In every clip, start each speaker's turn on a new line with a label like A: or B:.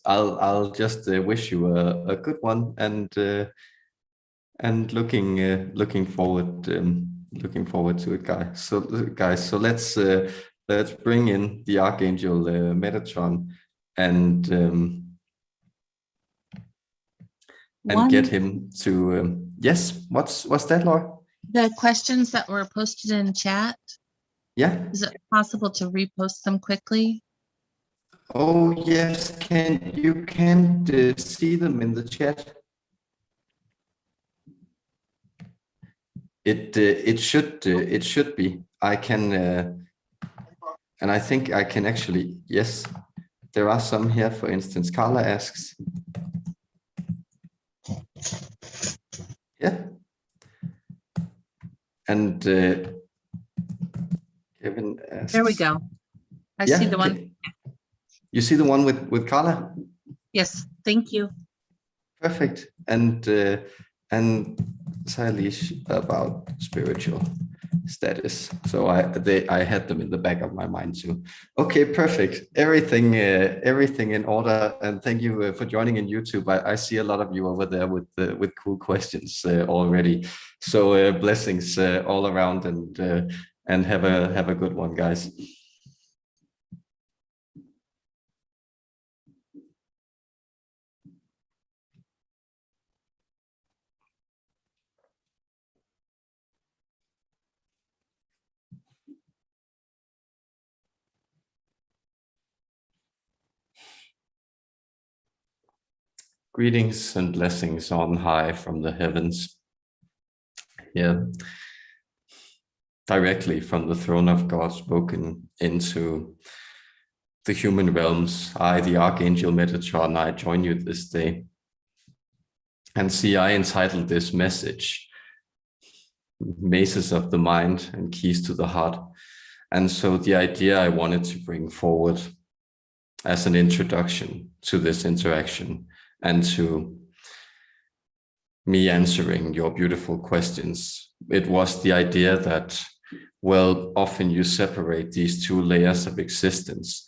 A: I'll just wish you a good one, and looking forward to it, guys. So let's bring in the Archangel Metatron and get him to yes. What's that, Laura?
B: The questions that were posted in chat.
A: Yeah.
B: Is it possible to repost them quickly?
A: Oh yes. You can't see them in the chat? It should be. I can, and I think I can actually. Yes, there are some here. For instance, Carla asks. Yeah. And Kevin asks.
B: There we go. I see the one.
A: You see the one with Carla?
B: Yes, thank you.
A: Perfect. And Salish about spiritual status. So I had them in the back of my mind too. Okay, perfect. Everything in order. And thank you for joining in YouTube. I see a lot of you over there with cool questions already. So blessings all around, and have a good one, guys. Greetings and blessings on high from the heavens. Here, directly from the throne of God, spoken into the human realms. I, the Archangel Metatron, I join you this day. And see, I entitled this message, Mazes of the Mind and Keys to the Heart. And so the idea I wanted to bring forward as an introduction to this interaction and to me answering your beautiful questions, it was the idea that, well, often you separate these two layers of existence.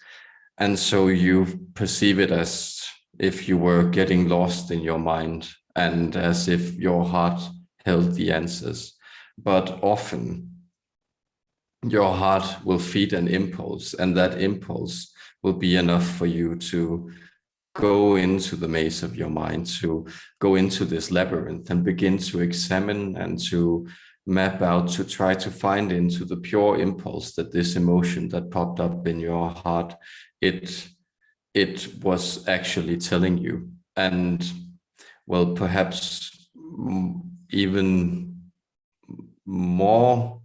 A: And so you perceive it as if you were getting lost in your mind and as if your heart held the answers. But often your heart will feed an impulse, and that impulse will be enough for you to go into the maze of your mind, to go into this labyrinth and begin to examine and to map out, to try to find into the pure impulse that this emotion that popped up in your heart, it was actually telling you. And well, perhaps even more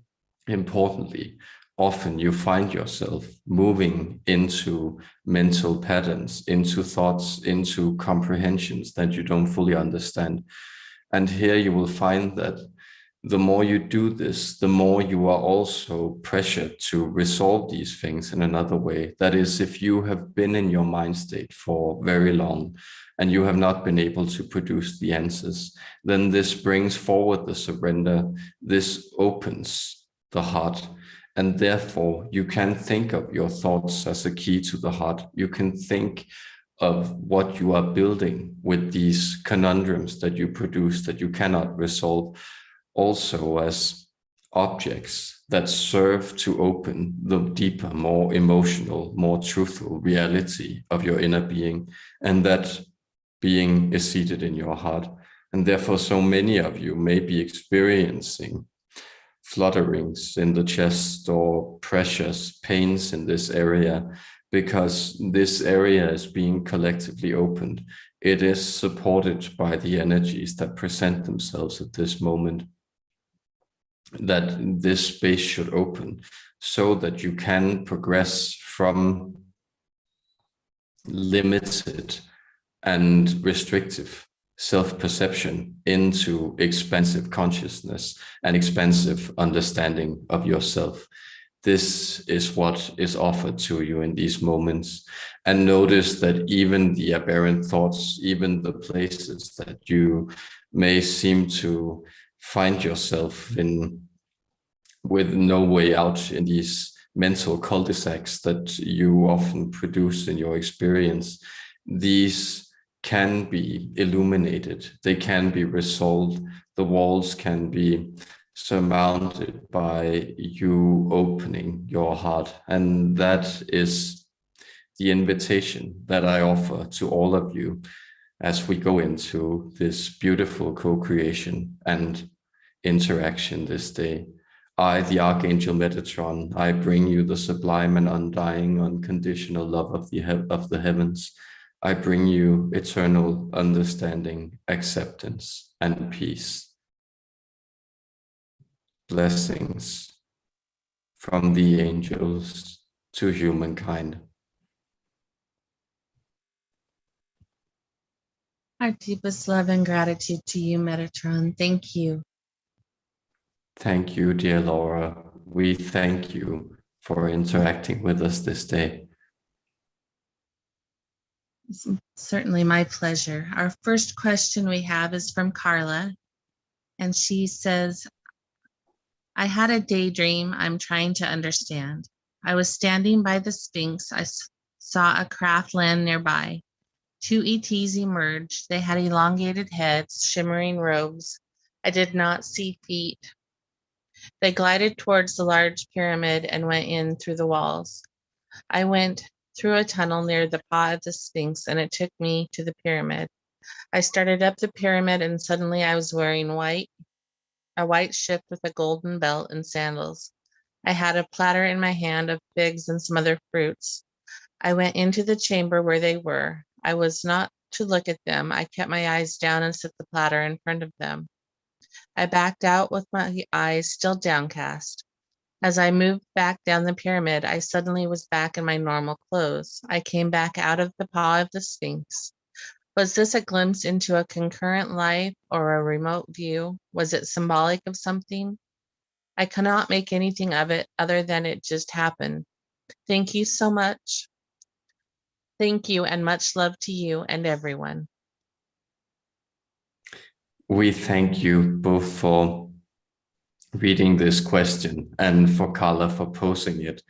A: importantly, often you find yourself moving into mental patterns, into thoughts, into comprehensions that you don't fully understand. And here you will find that the more you do this, the more you are also pressured to resolve these things in another way. That is, if you have been in your mind state for very long and you have not been able to produce the answers, then this brings forward the surrender. This opens the heart. And therefore, you can think of your thoughts as a key to the heart. You can think of what you are building with these conundrums that you produce that you cannot resolve, also as objects that serve to open the deeper, more emotional, more truthful reality of your inner being. And that being is seated in your heart. And therefore, so many of you may be experiencing flutterings in the chest or pressures, pains in this area, because this area is being collectively opened. It is supported by the energies that present themselves at this moment, that this space should open so that you can progress from limited and restrictive self-perception into expansive consciousness and expansive understanding of yourself. This is what is offered to you in these moments. And notice that even the aberrant thoughts, even the places that you may seem to find yourself in with no way out in these mental cul-de-sacs that you often produce in your experience, these can be illuminated, they can be resolved, the walls can be surmounted by you opening your heart. And that is the invitation that I offer to all of you as we go into this beautiful co-creation and interaction this day. I, the Archangel Metatron, I bring you the sublime and undying, unconditional love of the heavens. I bring you eternal understanding, acceptance, and peace. Blessings from the angels to humankind.
B: Our deepest love and gratitude to you, Metatron. Thank you.
A: Thank you, dear Laura. We thank you for interacting with us this day.
B: It's certainly my pleasure. Our first question we have is from Carla, and she says, I had a daydream I'm trying to understand. I was standing by the Sphinx. I saw a craft land nearby. Two ETs emerged. They had elongated heads, shimmering robes. I did not see feet. They glided towards the large pyramid and went in through the walls. I went through a tunnel near the paw of the Sphinx, and it took me to the pyramid. I started up the pyramid, and suddenly I was wearing a white shift with a golden belt and sandals. I had a platter in my hand of figs and some other fruits. I went into the chamber where they were. I was not to look at them. I kept my eyes down and set the platter in front of them. I backed out with my eyes still downcast. As I moved back down the pyramid, I suddenly was back in my normal clothes. I came back out of the paw of the Sphinx. Was this a glimpse into a concurrent life or a remote view? Was it symbolic of something? I cannot make anything of it other than it just happened. Thank you so much. Thank you, and much love to you and everyone.
A: We thank you both for reading this question and for Carla for posing it.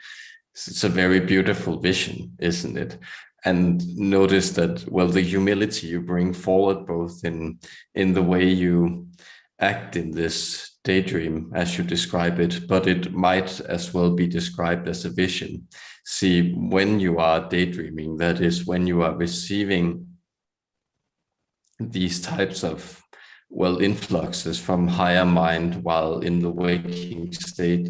A: It's a very beautiful vision, isn't it? And notice that, well, the humility you bring forward, both in the way you act in this daydream, as you describe it, but it might as well be described as a vision. See, when you are daydreaming, that is when you are receiving these types of, well, influxes from higher mind while in the waking state,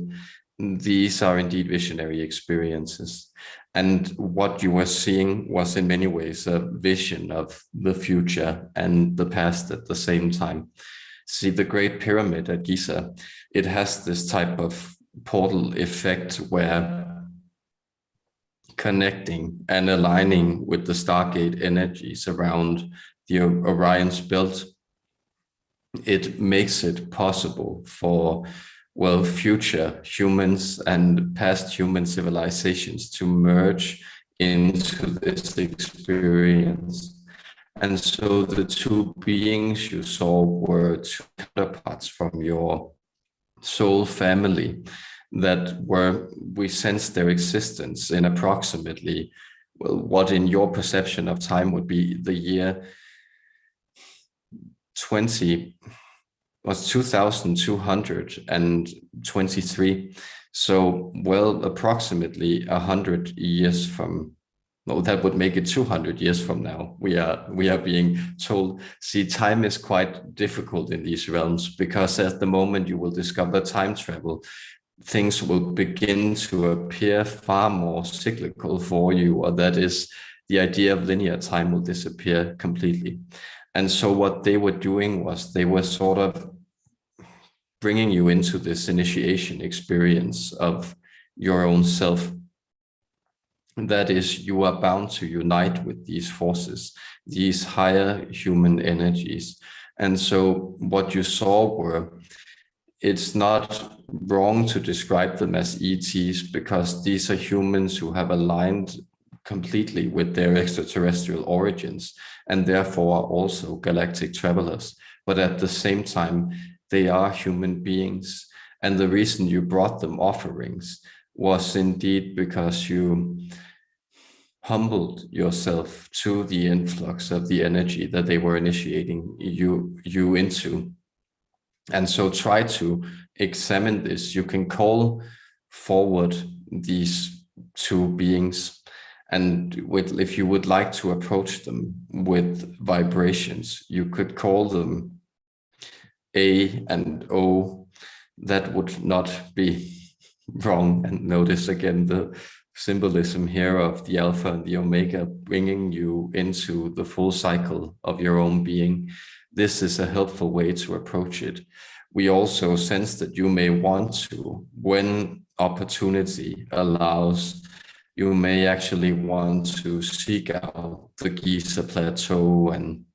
A: these are indeed visionary experiences. And what you were seeing was in many ways a vision of the future and the past at the same time. See, the Great Pyramid at Giza, it has this type of portal effect where connecting and aligning with the Stargate energies around the Orion's belt, it makes it possible for, well, future humans and past human civilizations to merge into this experience. And so the two beings you saw were two counterparts from your soul family that we sensed their existence in approximately, well, what in your perception of time would be the year 2223. So, well, approximately 100 years from, no, that would make it 200 years from now. We are being told, see, time is quite difficult in these realms, because at the moment you will discover time travel, things will begin to appear far more cyclical for you, or that is, the idea of linear time will disappear completely. And so what they were doing was they were sort of bringing you into this initiation experience of your own self. That is, you are bound to unite with these forces, these higher human energies. And so what you saw were, it's not wrong to describe them as ETs, because these are humans who have aligned completely with their extraterrestrial origins, and therefore are also galactic travelers. But at the same time, they are human beings. And the reason you brought them offerings was indeed because you humbled yourself to the influx of the energy that they were initiating you into. And so try to examine this. You can call forward these two beings, and if you would like to approach them with vibrations, you could call them A and O. That would not be wrong. And notice again the symbolism here of the Alpha and the Omega, bringing you into the full cycle of your own being. This is a helpful way to approach it. We also sense that you may want to, when opportunity allows, you may actually want to seek out the Giza Plateau and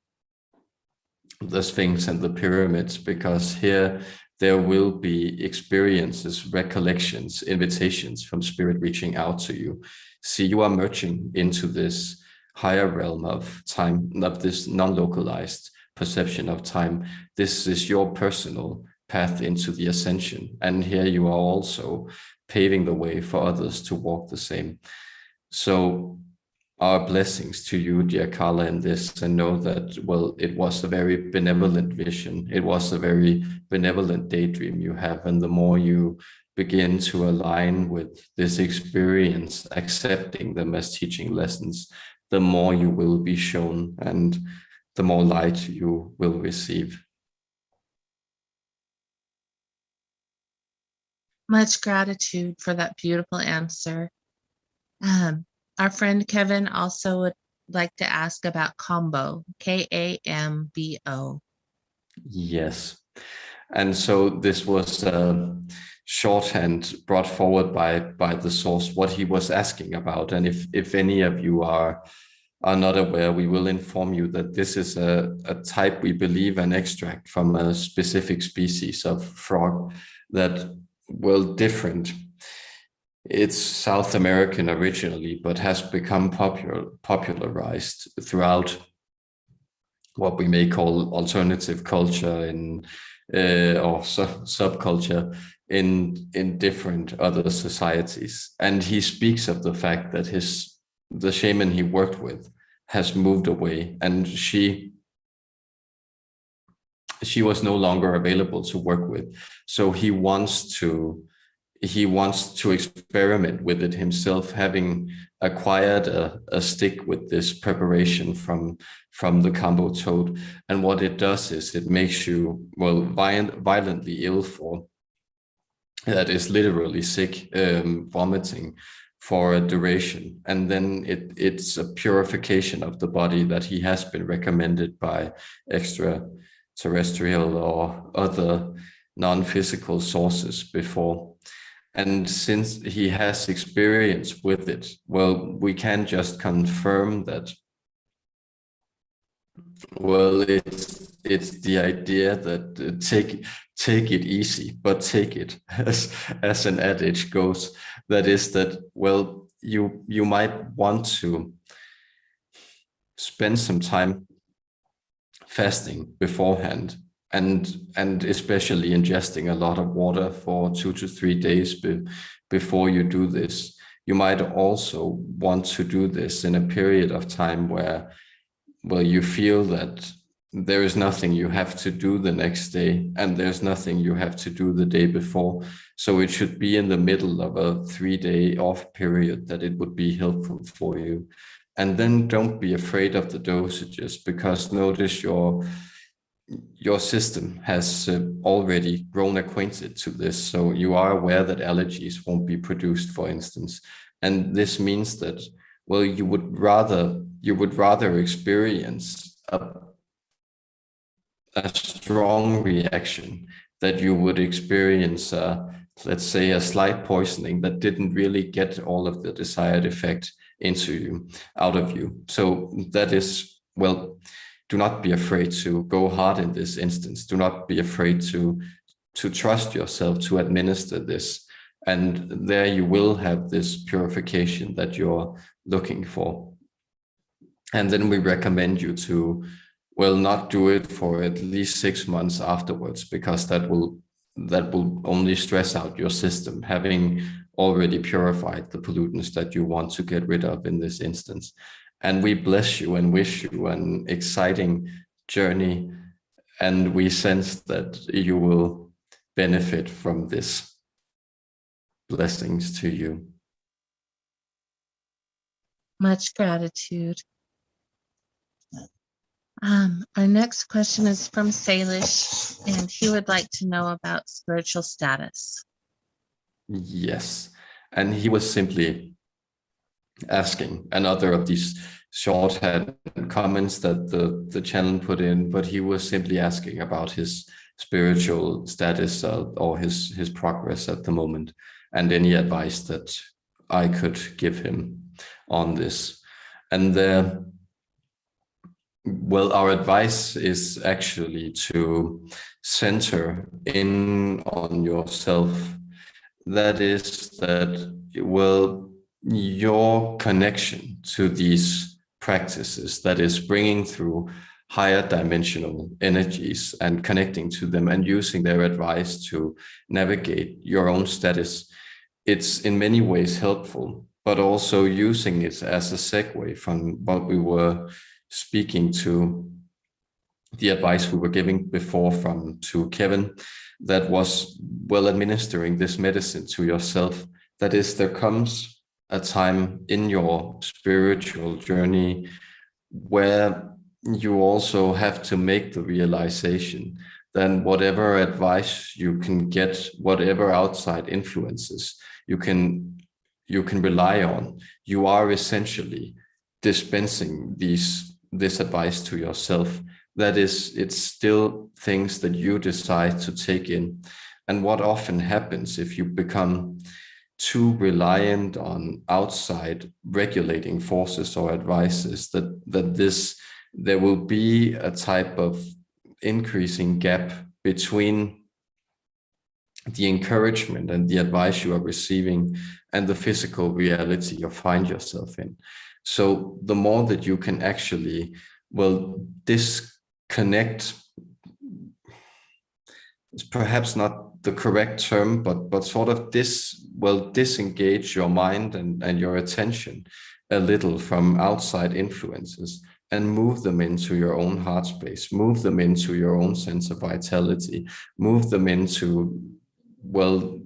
A: the Sphinx and the pyramids, because here there will be experiences, recollections, invitations from spirit reaching out to you. See, you are merging into this higher realm of time, of this non-localized perception of time. This is your personal path into the ascension. And here you are also paving the way for others to walk the same. So our blessings to you, dear Carla, in this, and know that, well, it was a very benevolent vision. It was a very benevolent daydream you have. And the more you begin to align with this experience, accepting them as teaching lessons, the more you will be shown and the more light you will receive.
B: Much gratitude for that beautiful answer. Our friend Kevin also would like to ask about Kambo, Kambo.
A: Yes. And so this was shorthand brought forward by the source, what he was asking about. And if any of you are not aware, we will inform you that this is a type, we believe, an extract from a specific species of frog that, well, different. It's South American originally, but has become popularized throughout what we may call alternative culture or subculture in different other societies. And he speaks of the fact that the shaman he worked with has moved away, and she was no longer available to work with. So he wants to experiment with it himself, having acquired a stick with this preparation from the Kambo toad. And what it does is it makes you, well, violently ill for, that is literally sick, vomiting for a duration. And then it's a purification of the body that he has been recommended by extraterrestrial or other non-physical sources before. And since he has experience with it, well, we can just confirm that, well, it's the idea that take it easy, but take it, as an adage goes. That is that, well, you might want to spend some time fasting beforehand, and especially ingesting a lot of water for 2 to 3 days before you do this. You might also want to do this in a period of time where, well, you feel that there is nothing you have to do the next day, and there's nothing you have to do the day before. So it should be in the middle of a 3-day off period that it would be helpful for you. And then don't be afraid of the dosages, because notice your system has already grown acquainted to this. So you are aware that allergies won't be produced, for instance. And this means that, well, you would rather experience a strong reaction that you would experience, let's say, a slight poisoning that didn't really get all of the desired effect out of you. So that is, well, do not be afraid to go hard in this instance. Do not be afraid to trust yourself to administer this. And there you will have this purification that you're looking for. And then we recommend you to, well, not do it for at least 6 months afterwards, because that will only stress out your system, having already purified the pollutants that you want to get rid of in this instance. And we bless you and wish you an exciting journey. And we sense that you will benefit from this. Blessings to you.
B: Much gratitude. Our next question is from Salish, and he would like to know about spiritual status.
A: Yes, and he was simply asking another of these shorthand comments that the channel put in, but he was simply asking about his spiritual status or his progress at the moment, and any advice that I could give him on this. And well, our advice is actually to center in on yourself. That is that, well, your connection to these practices, that is bringing through higher dimensional energies and connecting to them and using their advice to navigate your own status, it's in many ways helpful, but also using it as a segue from what we were speaking to, the advice we were giving before to Kevin, that was, well, administering this medicine to yourself. That is, there comes a time in your spiritual journey where you also have to make the realization that whatever advice you can get, whatever outside influences you can rely on, you are essentially dispensing this advice to yourself. That is, it's still things that you decide to take in. And what often happens if you become too reliant on outside regulating forces or advices, that there will be a type of increasing gap between the encouragement and the advice you are receiving and the physical reality you find yourself in. So the more that you can actually, well, disconnect, it's perhaps not the correct term, but sort of disengage your mind and your attention a little from outside influences and move them into your own heart space, move them into your own sense of vitality, move them into, well,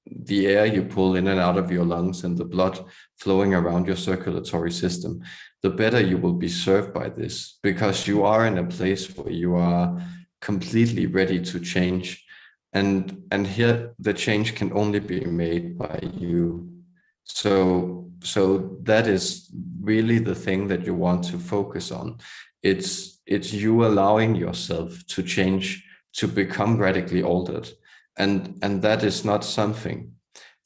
A: the air you pull in and out of your lungs and the blood flowing around your circulatory system, the better you will be served by this, because you are in a place where you are completely ready to change. And here the change can only be made by you. So that is really the thing that you want to focus on. It's you allowing yourself to change, to become radically altered. And that is not something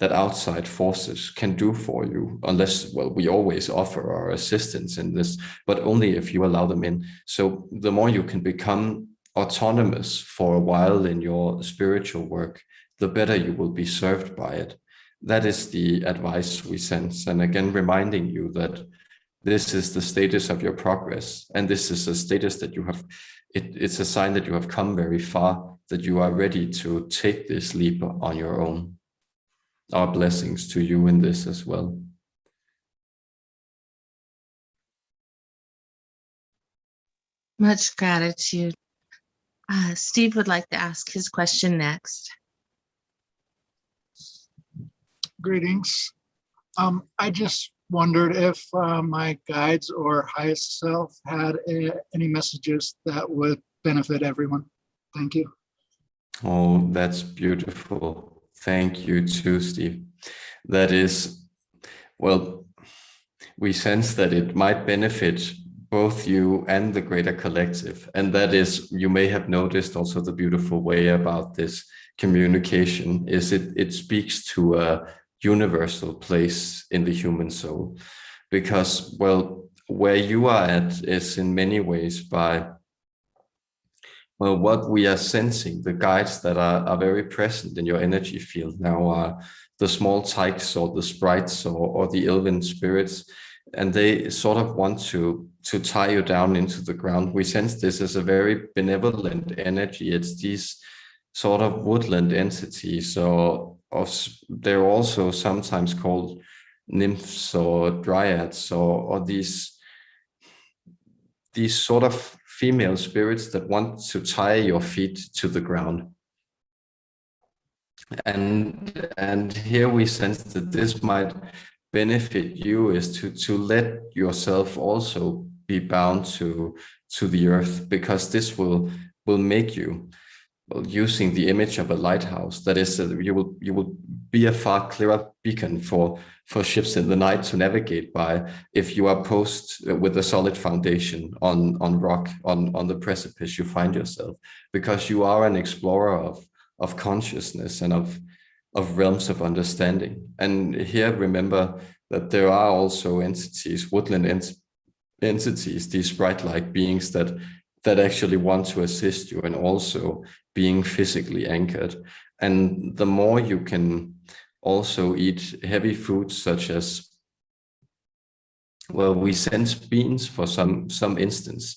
A: that outside forces can do for you, unless, well, we always offer our assistance in this, but only if you allow them in. So the more you can become autonomous for a while in your spiritual work, the better you will be served by it. That is the advice we sense. And again, reminding you that this is the status of your progress. And this is a status that you have, it's a sign that you have come very far, that you are ready to take this leap on your own. Our blessings to you in this as well.
B: Much gratitude. Steve would like to ask his question next.
C: Greetings. I just wondered if my guides or highest self had any messages that would benefit everyone. Thank you.
A: Oh, that's beautiful. Thank you too, Steve. That is, well, we sense that it might benefit both you and the greater collective. And that is, you may have noticed also the beautiful way about this communication is it speaks to a universal place in the human soul. Because, well, where you are at is in many ways by, well, what we are sensing, the guides that are very present in your energy field now are the small tykes or the sprites or the elven spirits, and they sort of want to tie you down into the ground. We sense this as a very benevolent energy. It's these sort of woodland entities or they're also sometimes called nymphs or dryads, or these sort of female spirits that want to tie your feet to the ground. And here we sense that this might benefit you, is to let yourself also be bound to the earth, because this will make you, well, using the image of a lighthouse, that is, you will be a far clearer beacon for ships in the night to navigate by, if you are posed with a solid foundation on rock, on the precipice you find yourself, because you are an explorer of consciousness and of realms of understanding. And here, remember that there are also entities, woodland entities, these sprite-like beings that actually want to assist you, and also being physically anchored. And the more you can also eat heavy foods, such as, well, we sense beans for some instance,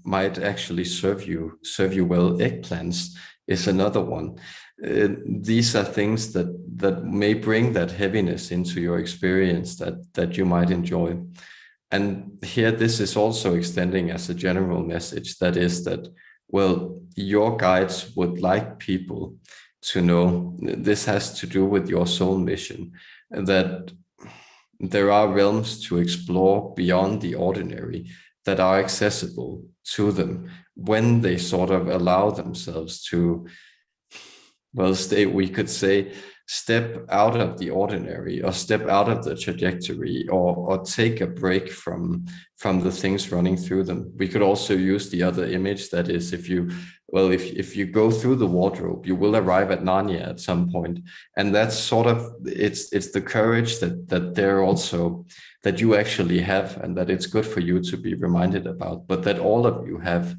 A: might actually serve you well. Eggplants is another one. These are things that may bring that heaviness into your experience that you might enjoy. And here, this is also extending as a general message, that is that, well, your guides would like people to know, this has to do with your soul mission, that there are realms to explore beyond the ordinary that are accessible to them when they sort of allow themselves to, well, we could say, step out of the ordinary, or step out of the trajectory, or take a break from the things running through them. We could also use the other image, that is, if you go through the wardrobe, you will arrive at Narnia at some point. And that's sort of, it's the courage that they're also, that you actually have, and that it's good for you to be reminded about, but that all of you have,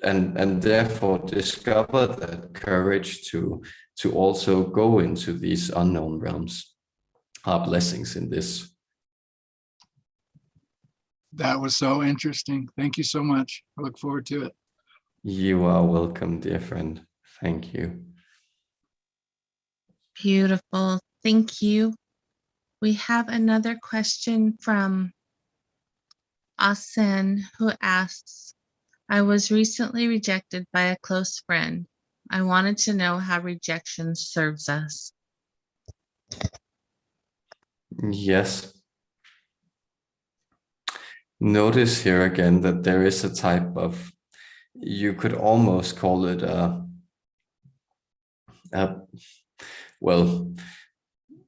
A: and therefore discover that courage to also go into these unknown realms. Our blessings in this.
C: That was so interesting. Thank you so much. I look forward to it.
A: You are welcome, dear friend. Thank you.
B: Beautiful. Thank you. We have another question from Asen, who asks, I was recently rejected by a close friend. I wanted to know how rejection serves us.
A: Yes. Notice here again that there is a type of, you could almost call it well,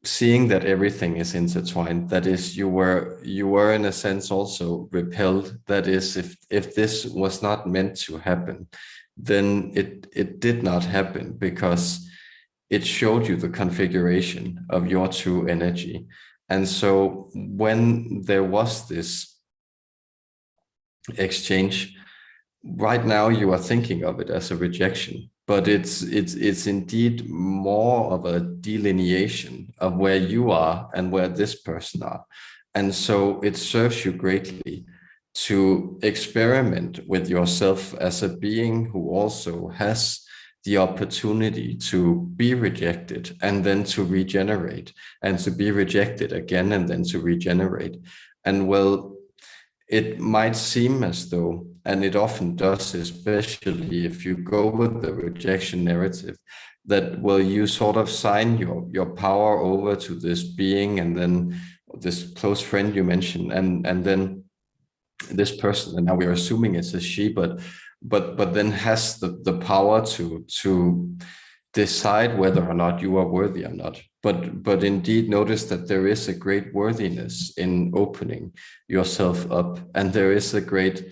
A: seeing that everything is intertwined. That is, you were in a sense also repelled. That is, if this was not meant to happen, then it did not happen, because it showed you the configuration of your true energy. And so when there was this exchange, right now you are thinking of it as a rejection, but it's indeed more of a delineation of where you are and where this person are. And so it serves you greatly to experiment with yourself as a being who also has the opportunity to be rejected and then to regenerate, and to be rejected again and then to regenerate. And well, it might seem as though, and it often does, especially if you go with the rejection narrative, that, well, you sort of sign your power over to this being, and then this close friend you mentioned, and then this person, and now we are assuming it's a she, but then has the power to decide whether or not you are worthy or not. But indeed, notice that there is a great worthiness in opening yourself up, and there is a great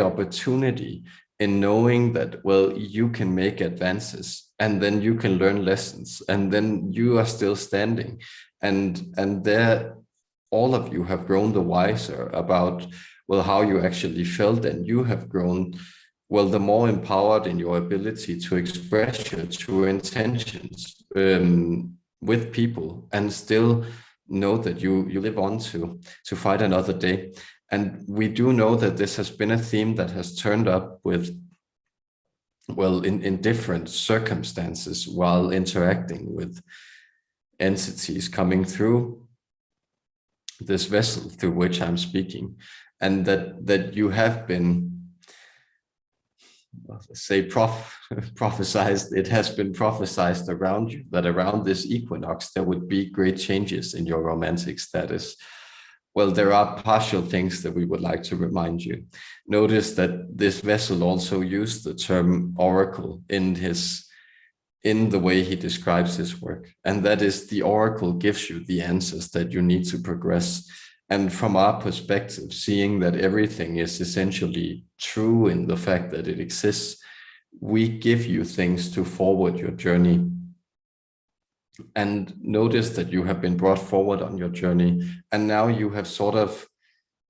A: opportunity in knowing that, well, you can make advances, and then you can learn lessons, and then you are still standing, and there all of you have grown the wiser about, well, how you actually felt, and you have grown, well, the more empowered in your ability to express your true intentions with people, and still know that you live on to fight another day. And we do know that this has been a theme that has turned up with well, in different circumstances while interacting with entities coming through this vessel through which I'm speaking, and that you have been, well, say, prophesized. It has been prophesized around you that around this equinox there would be great changes in your romantic status. Well, there are partial things that we would like to remind you. Notice that this vessel also used the term oracle in the way he describes his work. And that is, the oracle gives you the answers that you need to progress. And from our perspective, seeing that everything is essentially true in the fact that it exists, we give you things to forward your journey. And notice that you have been brought forward on your journey, and now you have sort of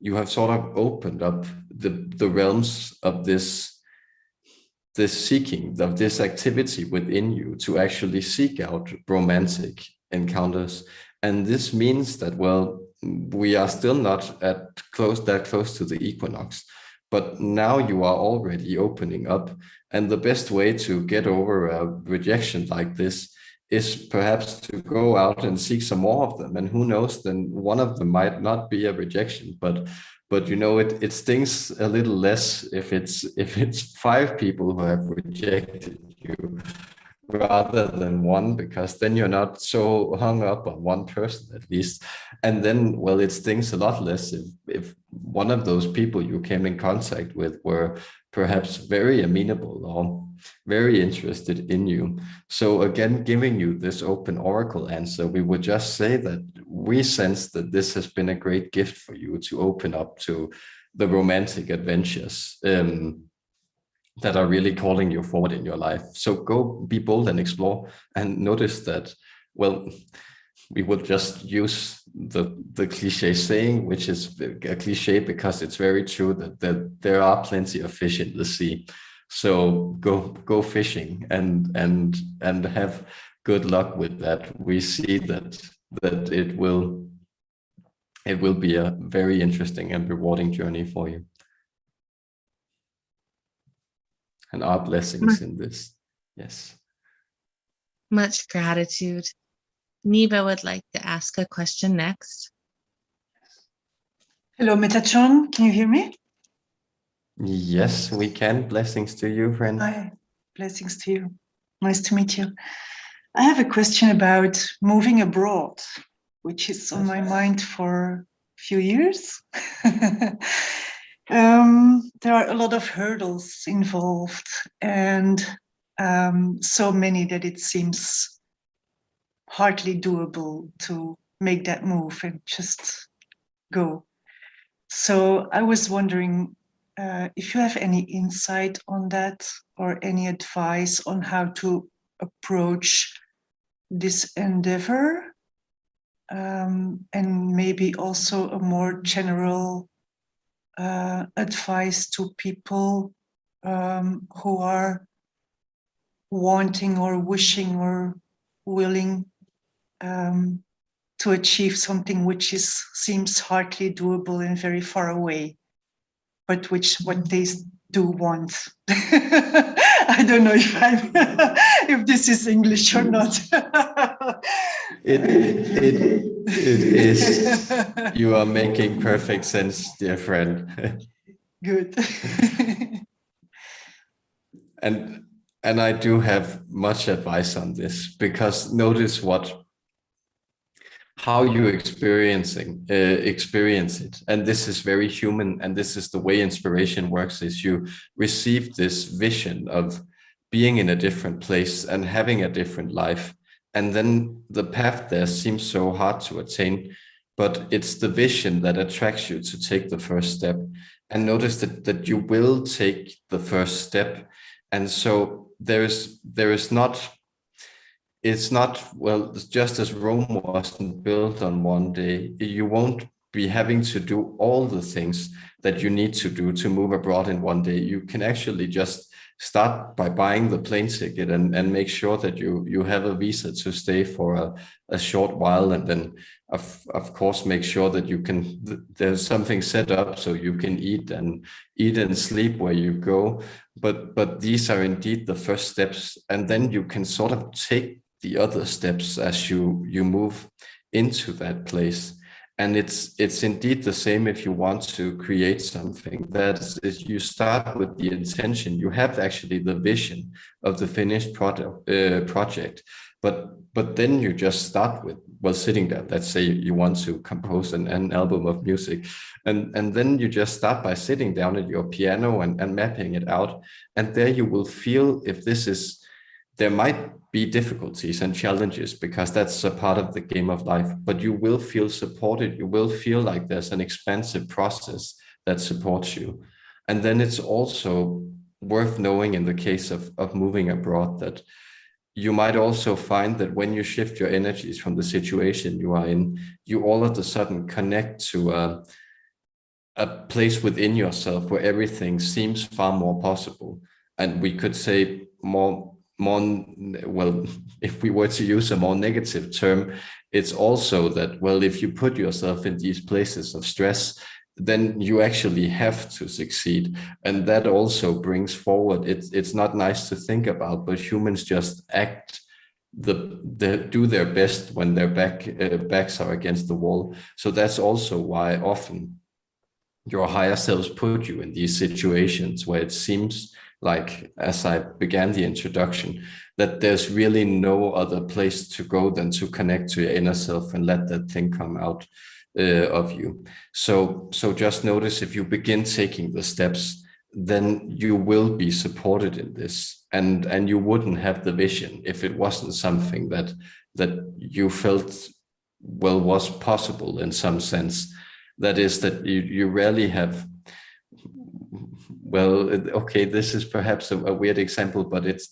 A: opened up the realms of this seeking, of this activity within you to actually seek out romantic encounters. And this means that, well, we are still not that close to the equinox, but now you are already opening up. And the best way to get over a rejection like this is perhaps to go out and seek some more of them. And who knows, then one of them might not be a rejection, but you know, it stings a little less if it's 5 people who have rejected you rather than 1, because then you're not so hung up on one person at least. And then, well, it stings a lot less if one of those people you came in contact with were perhaps very amenable or very interested in you. So again, giving you this open oracle answer, we would just say that we sense that this has been a great gift for you to open up to the romantic adventures that are really calling you forward in your life. So go be bold and explore, and notice that, well, we will just use the cliche saying, which is a cliche because it's very true, that there are plenty of fish in the sea. So go fishing and have good luck with that. We see that it will be a very interesting and rewarding journey for you. And our blessings in this. Yes.
B: Much gratitude. Neva would like to ask a question next.
D: Hello, Metatron. Can you hear me?
A: Yes, we can. Blessings to you, friend.
D: Hi. Blessings to you. Nice to meet you. I have a question about moving abroad, which is on my mind for a few years. There are a lot of hurdles involved, and so many that it seems hardly doable to make that move and just go. So I was wondering if you have any insight on that or any advice on how to approach this endeavor, and maybe also a more general advice to people who are wanting or wishing or willing to achieve something which seems hardly doable and very far away, but what they do want. I don't know if this is English or not.
A: It is. You are making perfect sense, dear friend.
D: Good.
A: And I do have much advice on this, because notice how you experience it. And this is very human, and this is the way inspiration works, is you receive this vision of being in a different place and having a different life. And then the path there seems so hard to attain, but it's the vision that attracts you to take the first step. And notice that you will take the first step. And so it's not, well, just as Rome wasn't built on one day, you won't be having to do all the things that you need to do to move abroad in one day. You can actually just start by buying the plane ticket and make sure that you have a visa to stay for a short while, and then of course make sure that you can, there's something set up so you can eat and sleep where you go. But these are indeed the first steps, and then you can sort of take the other steps as you move into that place. And it's indeed the same if you want to create something. That is, you start with the intention. You have actually the vision of the finished project, but then you just start with, well, sitting there. Let's say you want to compose an album of music, and then you just start by sitting down at your piano and mapping it out. And there you will feel if this is, there might be difficulties and challenges, because that's a part of the game of life, but you will feel supported. You will feel like there's an expansive process that supports you. And then it's also worth knowing, in the case of moving abroad, that you might also find that when you shift your energies from the situation you are in, you all of a sudden connect to a place within yourself where everything seems far more possible. And we could say more, well, if we were to use a more negative term, it's also that, well, if you put yourself in these places of stress, then you actually have to succeed. And that also brings forward, it's not nice to think about, but humans just act, do their best when their backs are against the wall. So that's also why often your higher selves put you in these situations where it seems like, as I began the introduction, that there's really no other place to go than to connect to your inner self and let that thing come out of you. So just notice, if you begin taking the steps, then you will be supported in this, and you wouldn't have the vision if it wasn't something that you felt, well, was possible in some sense. That is, that you rarely have, well, okay, this is perhaps a weird example, but it's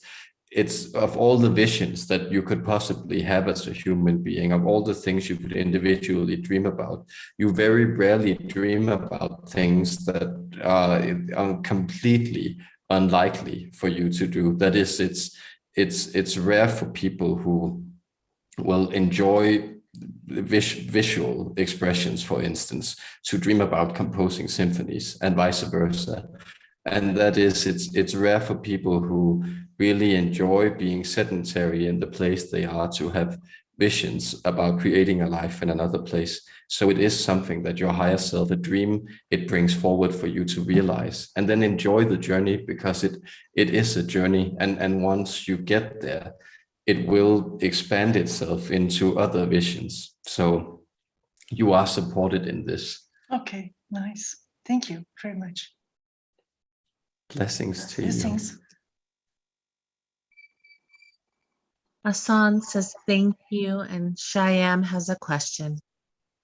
A: of all the visions that you could possibly have as a human being, of all the things you could individually dream about, you very rarely dream about things that are completely unlikely for you to do. That is, it's rare for people who will enjoy visual expressions, for instance, to dream about composing symphonies, and vice versa. And that is, it's rare for people who really enjoy being sedentary in the place they are to have visions about creating a life in another place. So it is something that your higher self, a dream, it brings forward for you to realize, and then enjoy the journey, because it is a journey. And once you get there, it will expand itself into other visions. So you are supported in this.
D: Okay, nice. Thank you very much.
A: Blessings to
D: Blessings.
A: you.
B: Asan says thank you, and Shyam has a question.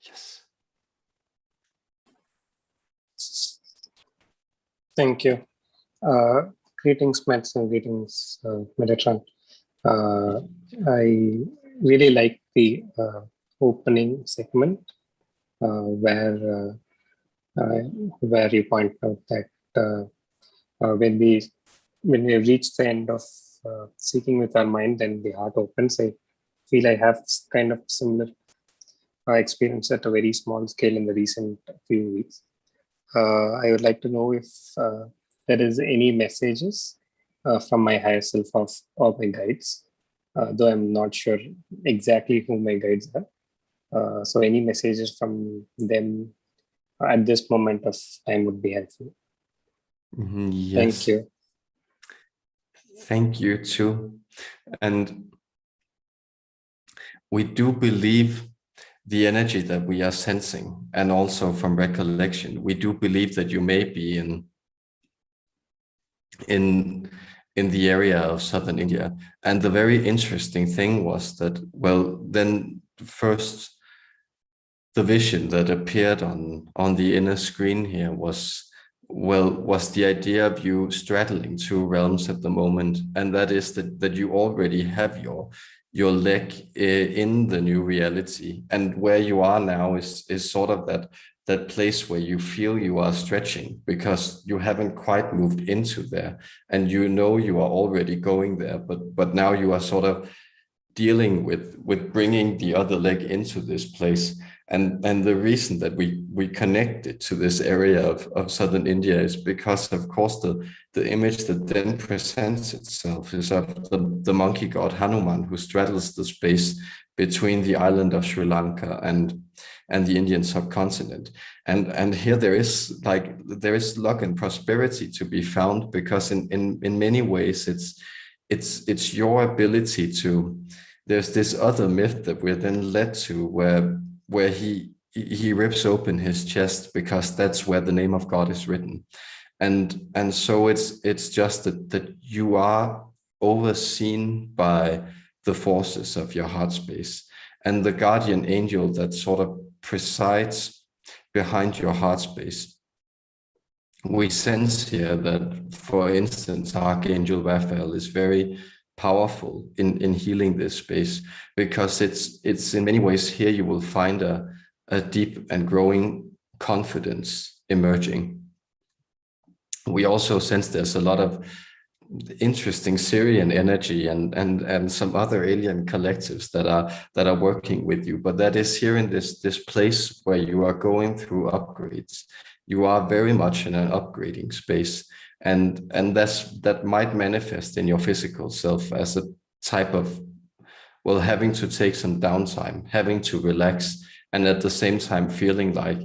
A: Yes.
E: Thank you. Greetings, Max, and greetings, Metatron. I really like the opening segment where you point out that when we reach the end of seeking with our mind, then the heart opens. I feel I have kind of similar experience at a very small scale in the recent few weeks. I would like to know if there is any messages from my higher self or my guides, though I'm not sure exactly who my guides are. So any messages from them at this moment of time would be helpful.
A: Yes.
E: Thank you.
A: Thank you too. And we do believe the energy that we are sensing, and also from recollection, we do believe that you may be in the area of southern India. And the very interesting thing was that, well, then first, the vision that appeared on the inner screen here was the idea of you straddling two realms at the moment. And that is that you already have your leg in the new reality. And where you are now is sort of that place where you feel you are stretching because you haven't quite moved into there, and you know you are already going there, but now you are sort of dealing with bringing the other leg into this place. And the reason that we connected to this area of southern India is because, of course, the image that then presents itself is of the monkey god Hanuman, who straddles the space between the island of Sri Lanka and the Indian subcontinent. And here there is luck and prosperity to be found, because in many ways it's your ability to. There's this other myth that we're then led to where he rips open his chest, because that's where the name of God is written. And so it's just that you are overseen by the forces of your heart space, and the guardian angel that sort of presides behind your heart space. We sense here that, for instance, Archangel Raphael is very powerful in healing this space, because it's in many ways here you will find a deep and growing confidence emerging. We also sense there's a lot of interesting Syrian energy and some other alien collectives that are working with you, but that is here in this place where you are going through upgrades. You are very much in an upgrading space, and that might manifest in your physical self as a type of, well, having to take some downtime, having to relax, and at the same time feeling like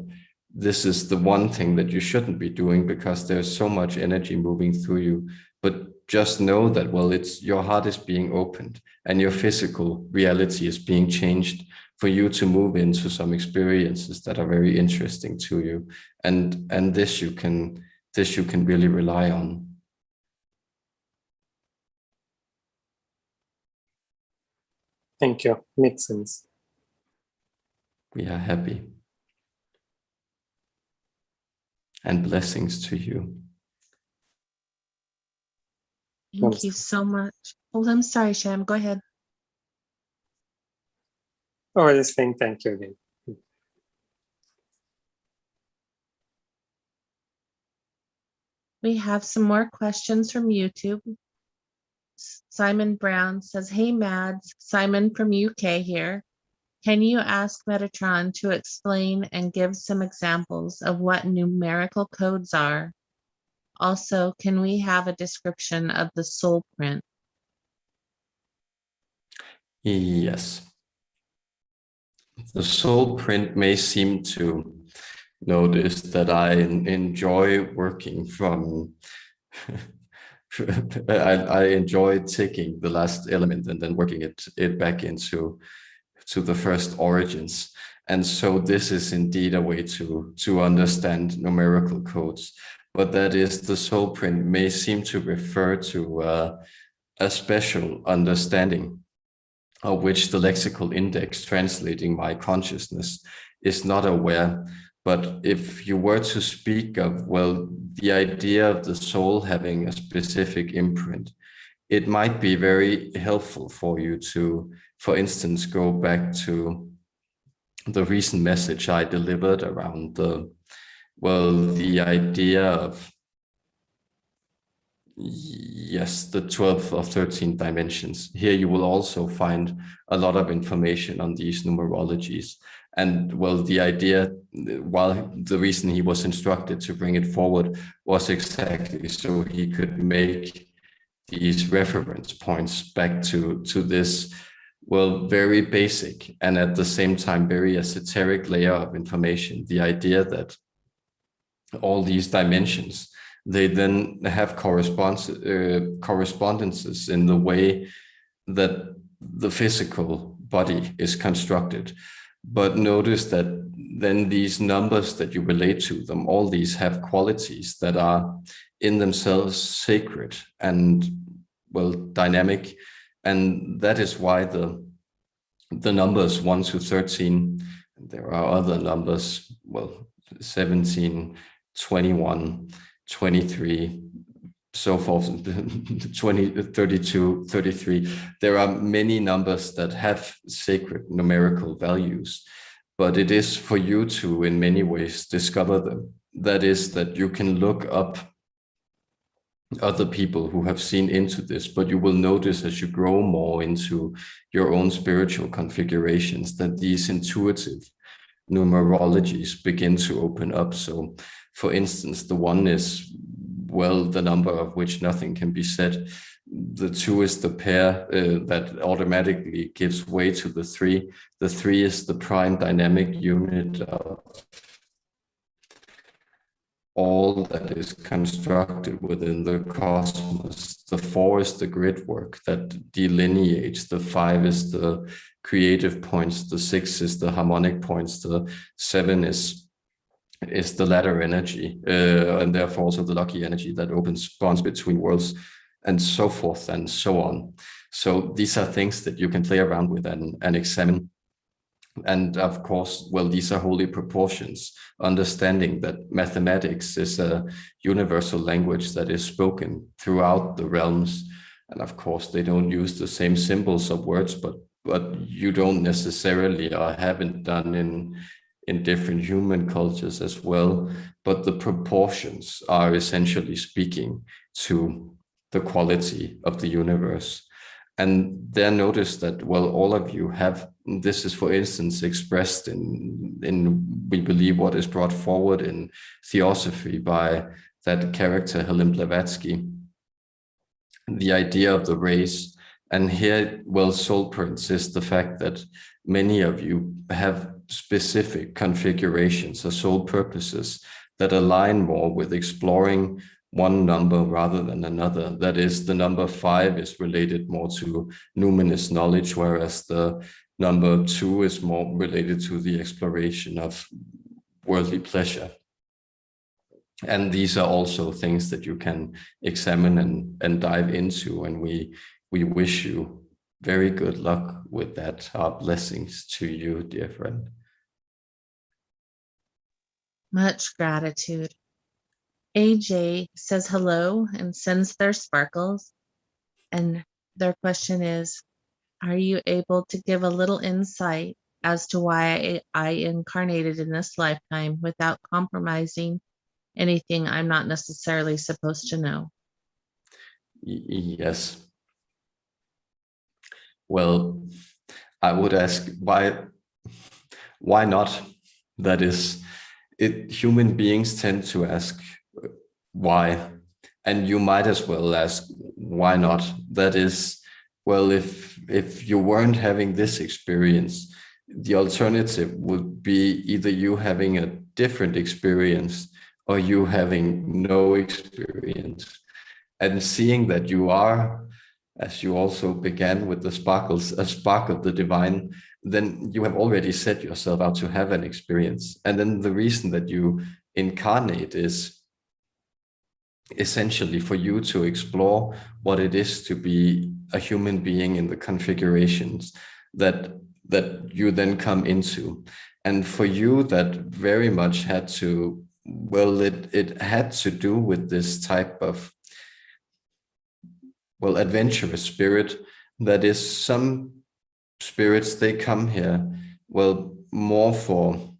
A: this is the one thing that you shouldn't be doing because there's so much energy moving through you. But just know that, well, it's your heart is being opened and your physical reality is being changed for you to move into some experiences that are very interesting to you. And this you can really rely on.
E: Thank you. Makes sense.
A: We are happy. And blessings to you.
B: Thank you so much. Oh, I'm sorry, Sham. Go ahead.
E: Oh, I was just saying thank you again.
B: We have some more questions from YouTube. Simon Brown says, hey, Mads, Simon from UK here. Can you ask Metatron to explain and give some examples of what numerical codes are? Also, can we have a description of the soul print?
A: Yes. The soul print may seem to notice that I enjoy working from I enjoy taking the last element and then working it back into the first origins. And so this is indeed a way to understand numerical codes. But that is, the soul print may seem to refer to a special understanding of which the lexical index translating my consciousness is not aware. But if you were to speak of, well, the idea of the soul having a specific imprint, it might be very helpful for you to, for instance, go back to the recent message I delivered around the idea of, yes, the 12 of 13 dimensions. Here you will also find a lot of information on these numerologies. And well, the idea, while the reason he was instructed to bring it forward was exactly so he could make these reference points back to this, well, very basic and at the same time very esoteric layer of information. The idea that all these dimensions, they then have correspondences in the way that the physical body is constructed. But notice that then these numbers that you relate to them, all these have qualities that are in themselves sacred and, well, dynamic. And that is why the numbers 1 to 13, there are other numbers, well, 17, 21, 23, so forth, 20, 32, 33. There are many numbers that have sacred numerical values, but it is for you to, in many ways, discover them. That is, that you can look up other people who have seen into this, but you will notice as you grow more into your own spiritual configurations that these intuitive numerologies begin to open up. So, for instance, the 1 is, well, the number of which nothing can be said. The 2 is the pair that automatically gives way to the 3. The 3 is the prime dynamic unit of all that is constructed within the cosmos. The 4 is the grid work that delineates. The 5 is the creative points. The 6 is the harmonic points. The 7 is the ladder energy, and therefore also the lucky energy that opens bonds between worlds, and so forth and so on. So these are things that you can play around with and examine. And of course, well, these are holy proportions, understanding that mathematics is a universal language that is spoken throughout the realms. And of course, they don't use the same symbols of words, but you don't necessarily, or haven't done in different human cultures as well. But the proportions are essentially speaking to the quality of the universe. And there notice that, well, all of you have, this is for instance expressed in we believe what is brought forward in Theosophy by that character Helen Blavatsky, the idea of the race. And here, well, soul prints is the fact that many of you have specific configurations or soul purposes that align more with exploring one number rather than another. That is, the number 5 is related more to numinous knowledge, whereas the number 2 is more related to the exploration of worldly pleasure. And these are also things that you can examine and dive into. And we wish you very good luck with that. Our blessings to you, dear friend.
B: Much gratitude. AJ says hello and sends their sparkles. And their question is, are you able to give a little insight as to why I incarnated in this lifetime without compromising anything I'm not necessarily supposed to know?
A: Yes. Well, I would ask why not? That is, human beings tend to ask why, and you might as well ask why not. That is, well, if you weren't having this experience, the alternative would be either you having a different experience or you having no experience. And seeing that you are, as you also began with the sparkles, a spark of the divine, then you have already set yourself out to have an experience. And then the reason that you incarnate is essentially for you to explore what it is to be a human being in the configurations that you then come into. And for you, that very much had to, well, it had to do with this type of, well, adventurous spirit. That is, some spirits, they come here, well, more for,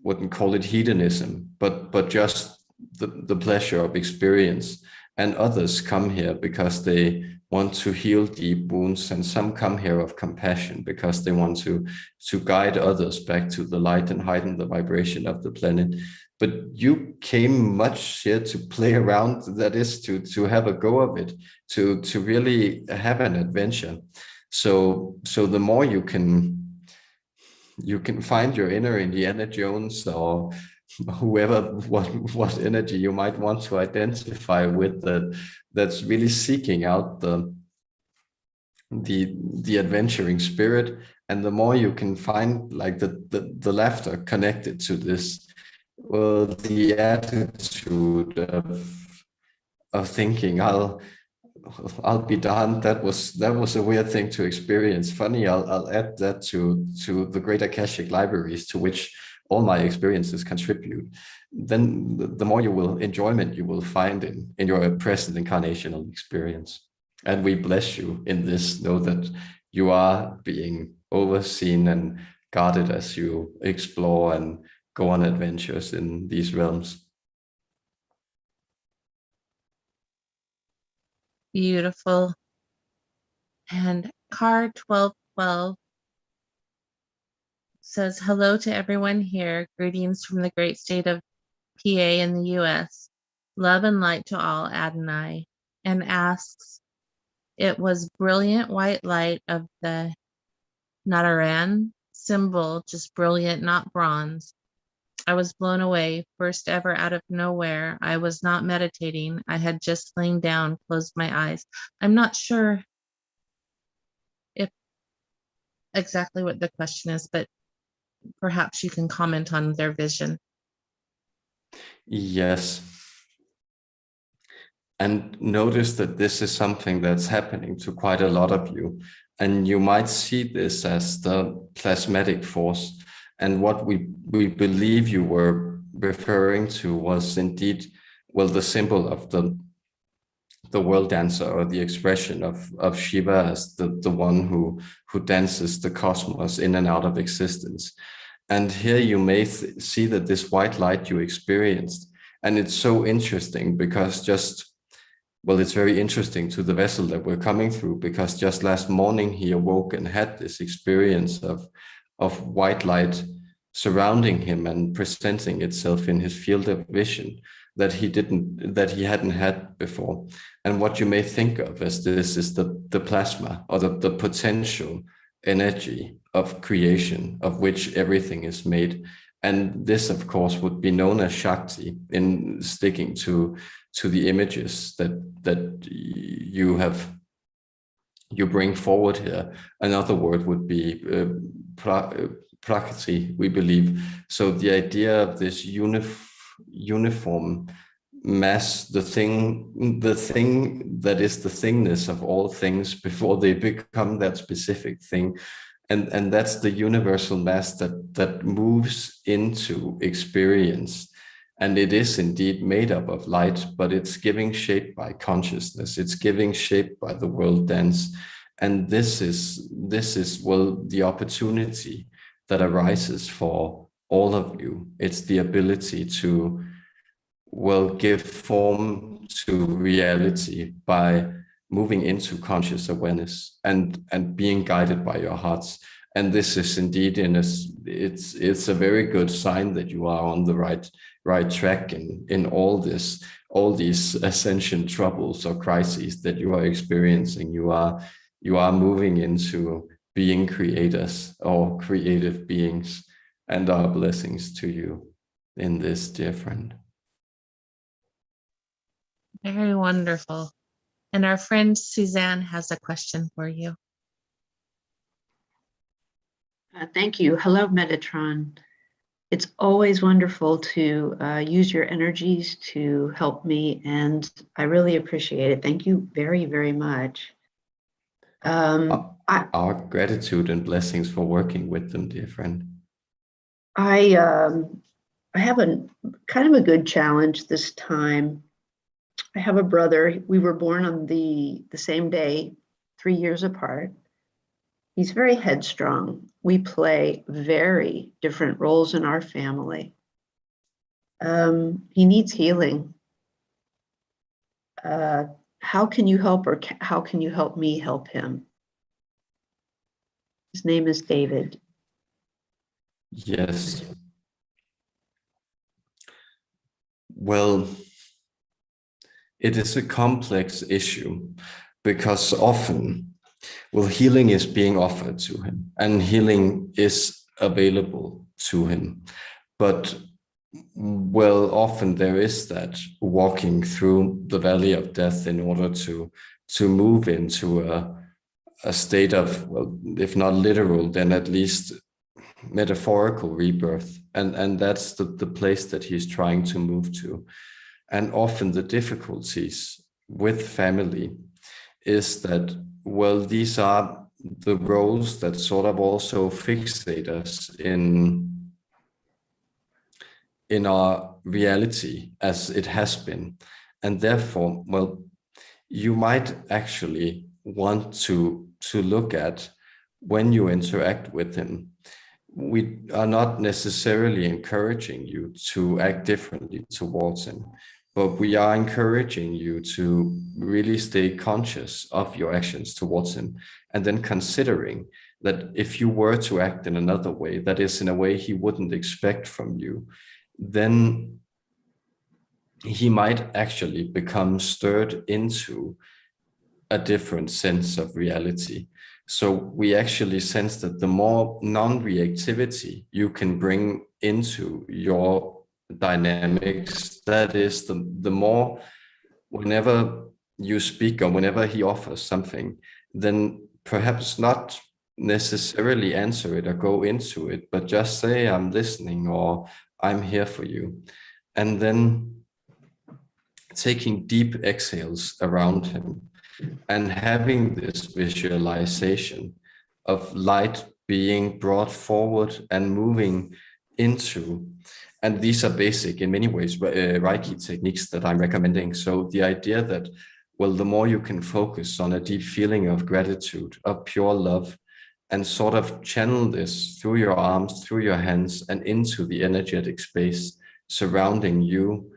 A: wouldn't call it hedonism, but just the pleasure of experience. And others come here because they want to heal deep wounds, and some come here of compassion because they want to guide others back to the light and heighten the vibration of the planet. But you came much here to play around, that is to have a go of it, to really have an adventure. So the more you can find your inner Indiana Jones, or whoever, what energy you might want to identify with, that's really seeking out the adventuring spirit, and the more you can find like the laughter connected to this, well, the attitude of thinking, I'll be darned, that was a weird thing to experience. Funny, I'll add that to the great Akashic libraries, to which all my experiences contribute, then the more enjoyment you will find in your present incarnational experience. And we bless you in this. Know that you are being overseen and guarded as you explore and go on adventures in these realms.
B: Beautiful. And car 1212 says, hello to everyone here. Greetings from the great state of PA in the US. Love and light to all, Adonai. And asks, it was brilliant white light of the Narayan symbol, just brilliant, not bronze. I was blown away, first ever out of nowhere. I was not meditating. I had just lain down, closed my eyes. I'm not sure if exactly what the question is, but perhaps you can comment on their vision.
A: Yes. And notice that this is something that's happening to quite a lot of you. And you might see this as the plasmatic force. And what we believe you were referring to was indeed, well, the symbol of the world dancer, or the expression of Shiva as the one who dances the cosmos in and out of existence. And here you may see that this white light you experienced, and it's so interesting because it's very interesting to the vessel that we're coming through, because just last morning he awoke and had this experience of white light surrounding him and presenting itself in his field of vision that he hadn't had before. And what you may think of as this is the plasma, or the potential energy of creation, of which everything is made. And this, of course, would be known as Shakti, in sticking to the images that you bring forward here. Another word would be Prakriti, we believe. So the idea of this uniform mass, the thing that is the thingness of all things before they become that specific thing. And that's the universal mass that moves into experience. And it is indeed made up of light, but it's giving shape by consciousness. It's giving shape by the world dance. And this is the opportunity that arises for all of you. It's the ability to, give form to reality by moving into conscious awareness and being guided by your hearts. And this is indeed it's a very good sign that you are on the right track in all these ascension troubles or crises that you are experiencing. You are moving into being creators or creative beings, and our blessings to you in this, dear friend.
B: Very wonderful. And our friend Suzanne has a question for you.
F: Thank you. Hello, Metatron. It's always wonderful to use your energies to help me, and I really appreciate it. Thank you very, very much.
A: Our gratitude and blessings for working with them, dear friend.
F: I have a kind of a good challenge this time. I have a brother. We were born on the same day, 3 years apart. He's very headstrong. We play very different roles in our family. He needs healing. How can you help, or how can you help me help him? His name is David.
A: Yes. Well, it is a complex issue, because often, healing is being offered to him and healing is available to him. But often there is that walking through the valley of death in order to move into a state of, if not literal, then at least metaphorical rebirth. And that's the place that he's trying to move to. And often the difficulties with family is that, these are the roles that sort of also fixate us in in our reality as it has been. And therefore, well, you might actually want to look at when you interact with him. We are not necessarily encouraging you to act differently towards him, but we are encouraging you to really stay conscious of your actions towards him, and then considering that if you were to act in another way, that is in a way he wouldn't expect from you, then he might actually become stirred into a different sense of reality. So we actually sense that the more non-reactivity you can bring into your dynamics, that is the more, whenever you speak or whenever he offers something, then perhaps not necessarily answer it or go into it, but just say, I'm listening, or I'm here for you. And then taking deep exhales around him and having this visualization of light being brought forward and moving into, and these are basic in many ways Reiki techniques that I'm recommending. So the idea that, well, the more you can focus on a deep feeling of gratitude, of pure love, and sort of channel this through your arms, through your hands, and into the energetic space surrounding you,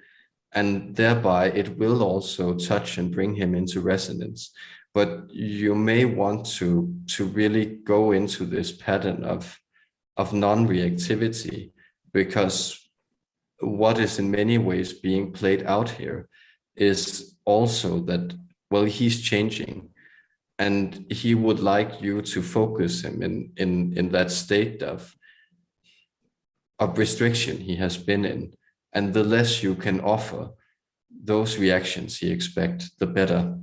A: and thereby it will also touch and bring him into resonance. But you may want to really go into this pattern of non-reactivity, because what is in many ways being played out here is also that, well, he's changing, and he would like you to focus him in that state of restriction he has been in. And the less you can offer those reactions he expects, the better.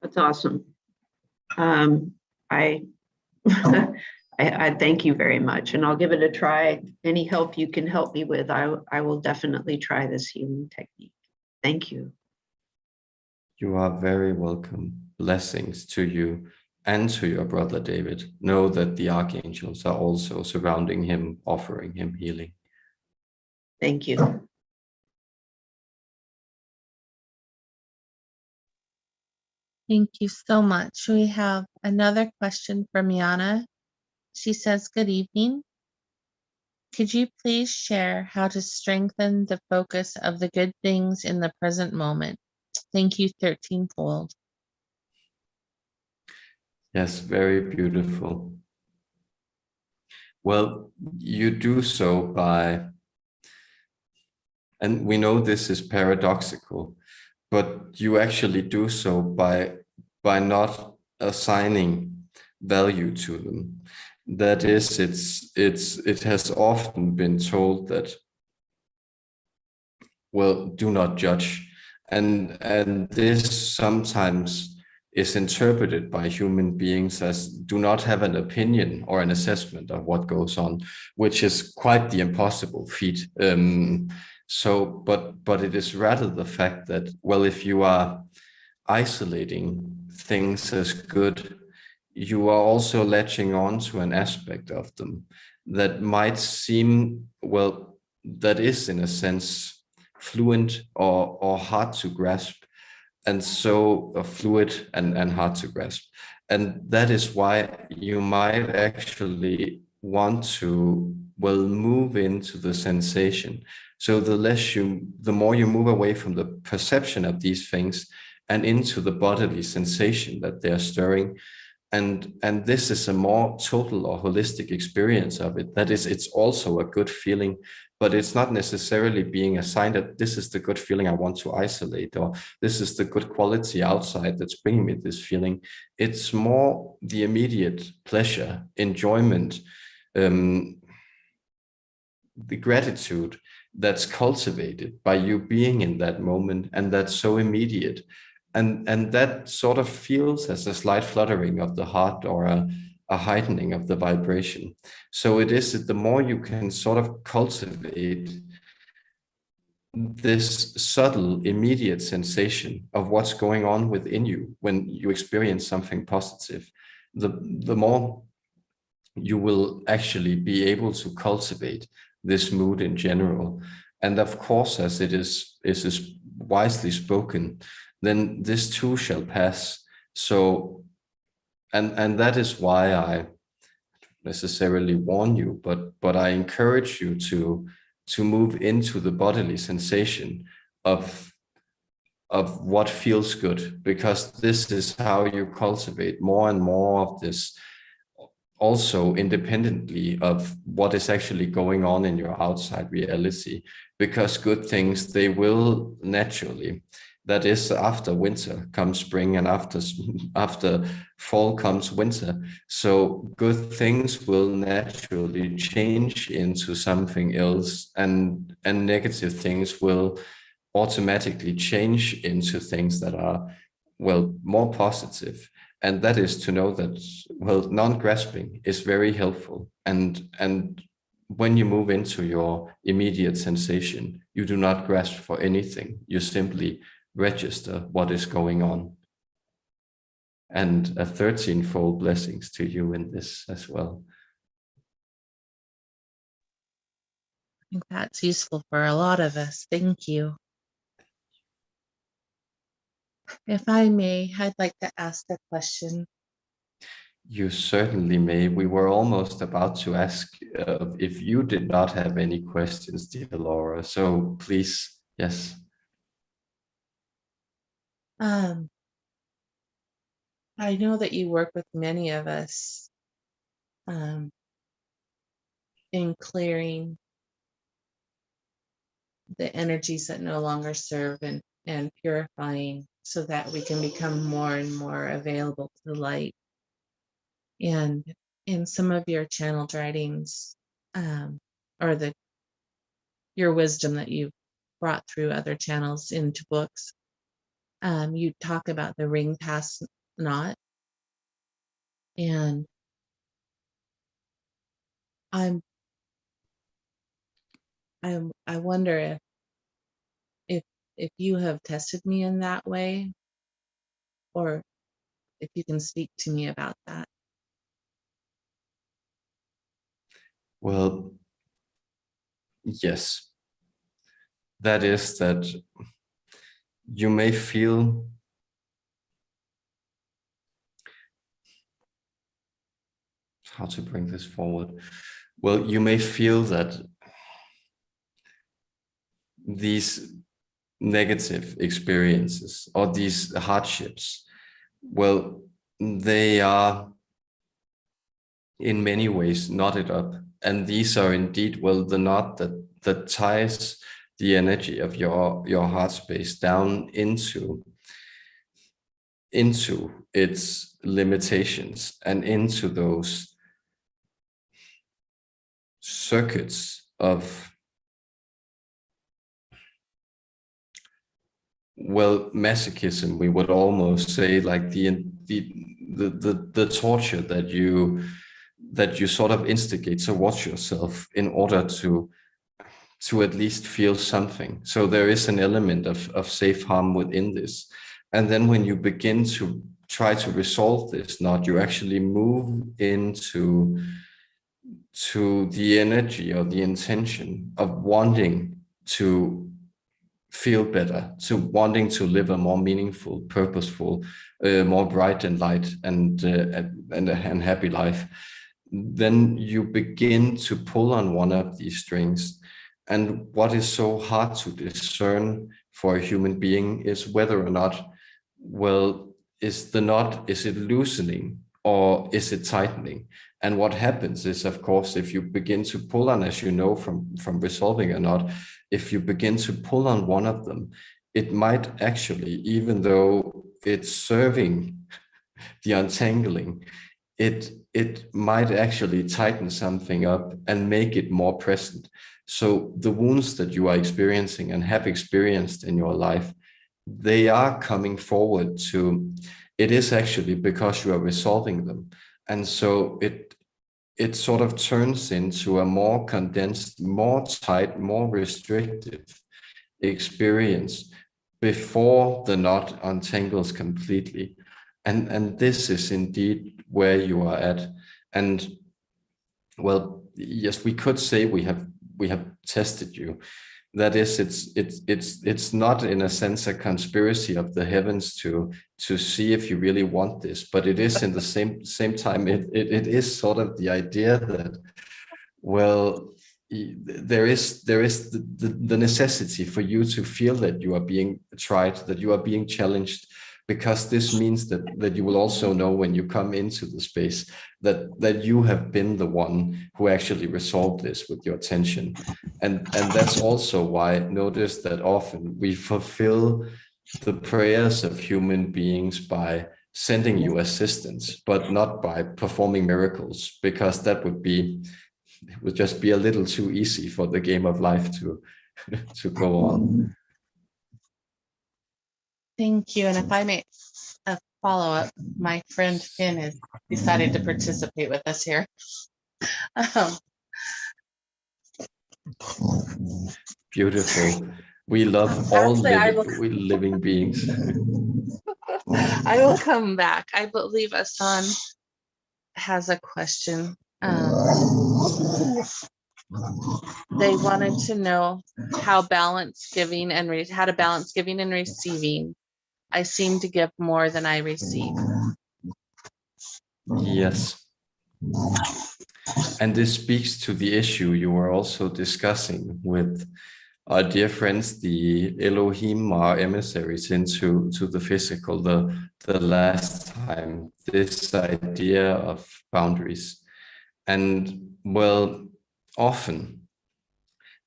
F: That's awesome. I I thank you very much, and I'll give it a try. Any help you can help me with, I will definitely try this healing technique. Thank you.
A: You are very welcome. Blessings to you and to your brother David. Know that the archangels are also surrounding him, offering him healing.
F: Thank you.
B: Thank you so much. We have another question from Yana. She says, good evening. Could you please share how to strengthen the focus of the good things in the present moment? Thank you 13-fold.
A: Yes, very beautiful. Well, you do so by, and we know this is paradoxical, but you actually do so by not assigning value to them. That is, it has often been told that, well, do not judge. And this sometimes is interpreted by human beings as do not have an opinion or an assessment of what goes on, which is quite the impossible feat. But it is rather the fact that, well, if you are isolating things as good, you are also latching on to an aspect of them that might seem, well, that is in a sense fluent or hard to grasp, and so fluid and hard to grasp. And that is why you might actually want to, well, move into the sensation. So the more you move away from the perception of these things and into the bodily sensation that they're stirring. And this is a more total or holistic experience of it. That is, it's also a good feeling, but it's not necessarily being assigned that this is the good feeling I want to isolate, or this is the good quality outside that's bringing me this feeling. It's more the immediate pleasure, enjoyment, the gratitude that's cultivated by you being in that moment, and that's so immediate. And that sort of feels as a slight fluttering of the heart or a heightening of the vibration. So it is that the more you can sort of cultivate this subtle, immediate sensation of what's going on within you when you experience something positive, the more you will actually be able to cultivate this mood in general. And of course, as it is wisely spoken, then this too shall pass. So, and that is why I necessarily warn you, but I encourage you to move into the bodily sensation of what feels good, because this is how you cultivate more and more of this, also independently of what is actually going on in your outside reality, because good things, they will naturally, that is, after winter comes spring, and after fall comes winter. So good things will naturally change into something else, and negative things will automatically change into things that are, well, more positive. And that is to know that, well, non-grasping is very helpful. And when you move into your immediate sensation, you do not grasp for anything. You simply register what is going on. And a 13-fold blessings to you in this as well.
B: I think that's useful for a lot of us. Thank you. If I may, I'd like to ask a question.
A: You certainly may. We were almost about to ask if you did not have any questions, dear Laura. So please, yes.
B: I know that you work with many of us in clearing the energies that no longer serve, and purifying, so that we can become more and more available to the light. And in some of your channeled writings, or your wisdom that you've brought through other channels into books, you talk about the ring pass knot. And I wonder if you have tested me in that way, or if you can speak to me about that.
A: Well, yes. That is that you may feel how to bring this forward. Well, you may feel that these negative experiences or these hardships, well, they are in many ways knotted up. And these are indeed, well, the knot that ties the energy of your heart space down into its limitations and into those circuits of, well, masochism, we would almost say, like the torture that you sort of instigate towards yourself in order to at least feel something. So there is an element of safe harm within this. And then when you begin to try to resolve this knot, you actually move into the energy or the intention of wanting to feel better, to wanting to live a more meaningful, purposeful, more bright and light and happy life. Then you begin to pull on one of these strings. And what is so hard to discern for a human being is whether or not, well, is the knot, is it loosening or is it tightening? And what happens is, of course, if you begin to pull on, as you know from resolving a knot, if you begin to pull on one of them, it might actually, even though it's serving the untangling, it might actually tighten something up and make it more present. So the wounds that you are experiencing and have experienced in your life, they are coming forward to, it is actually because you are resolving them. And so it sort of turns into a more condensed, more tight, more restrictive experience before the knot untangles completely. And this is indeed where you are at. And well, yes, we could say we we have tested you. That is, it's not in a sense a conspiracy of the heavens to see if you really want this, but it is in the same time, it is sort of the idea that, well, there is the necessity for you to feel that you are being tried, that you are being challenged, because this means that you will also know when you come into the space that you have been the one who actually resolved this with your attention. And that's also why, notice that often we fulfill the prayers of human beings by sending you assistance, but not by performing miracles, because that would just be a little too easy for the game of life to go on.
B: Thank you. And if I may, a follow-up, my friend Finn has decided to participate with us here.
A: Beautiful. We love all living beings.
B: I will come back. I believe Asan has a question. They wanted to know how to balance giving and receiving. I seem to give more than I receive.
A: Yes. And this speaks to the issue you were also discussing with our dear friends, the Elohim, our emissaries into the physical, the last time, this idea of boundaries. And well, often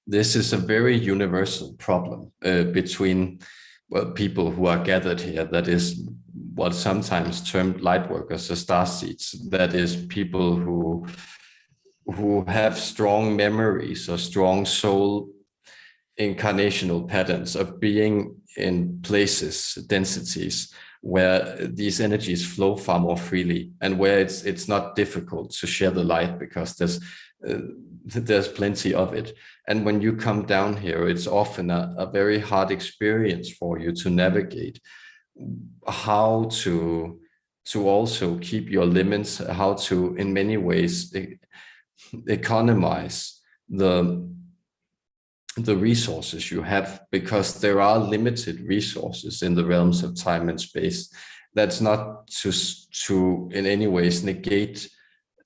A: this is a very universal problem between people who are gathered here. That is what's sometimes termed light workers or star seeds. That is people who have strong memories or strong soul incarnational patterns of being in places, densities, where these energies flow far more freely, and where it's not difficult to share the light because there's plenty of it. And when you come down here, it's often a very hard experience for you to navigate how to also keep your limits, how to in many ways economize the resources you have, because there are limited resources in the realms of time and space. That's not to in any ways negate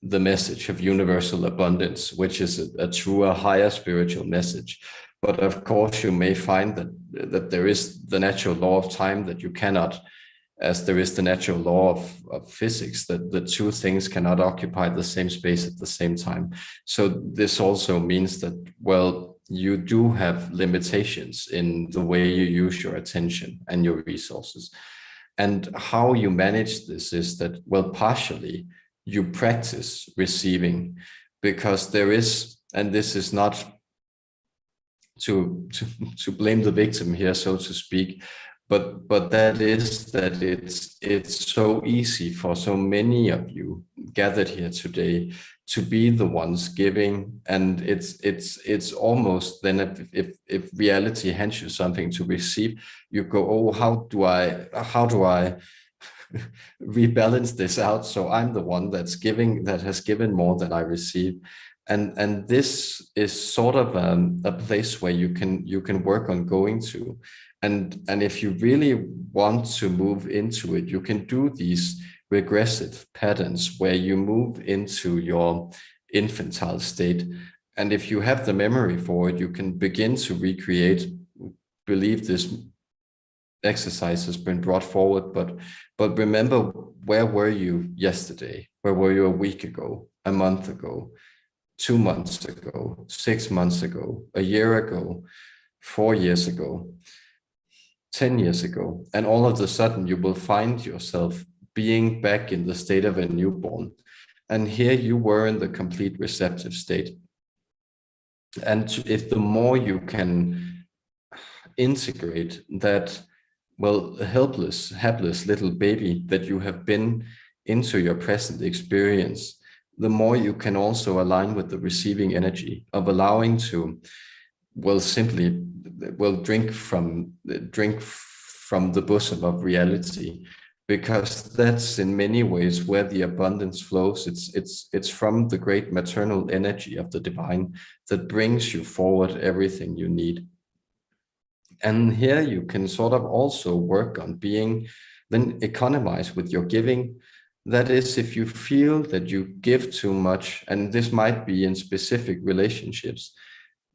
A: the message of universal abundance, which is a truer, higher spiritual message. But of course, you may find that there is the natural law of time that you cannot, as there is the natural law of physics, that the two things cannot occupy the same space at the same time. So this also means that, well, you do have limitations in the way you use your attention and your resources. And how you manage this is that, well, partially you practice receiving, because there is, and this is not to blame the victim here, so to speak, but that is that it's so easy for so many of you gathered here today to be the ones giving, and it's almost then if reality hands you something to receive, you go, oh, how do I rebalance this out so I'm the one that's giving, that has given more than I receive. And this is sort of a place where you can work on going to. And if you really want to move into it, you can do these regressive patterns where you move into your infantile state. And if you have the memory for it, you can begin to recreate, believe this exercise has been brought forward, but remember, where were you yesterday? Where were you a week ago, a month ago, 2 months ago, 6 months ago, a year ago, 4 years ago, 10 years ago? And all of a sudden you will find yourself being back in the state of a newborn. And here you were in the complete receptive state. And if the more you can integrate that, well, helpless, hapless little baby that you have been into your present experience, the more you can also align with the receiving energy of allowing to, well, simply, well, drink from the bosom of reality, because that's in many ways where the abundance flows. It's from the great maternal energy of the divine that brings you forward everything you need. And here you can sort of also work on being, then economize with your giving. That is, if you feel that you give too much, and this might be in specific relationships,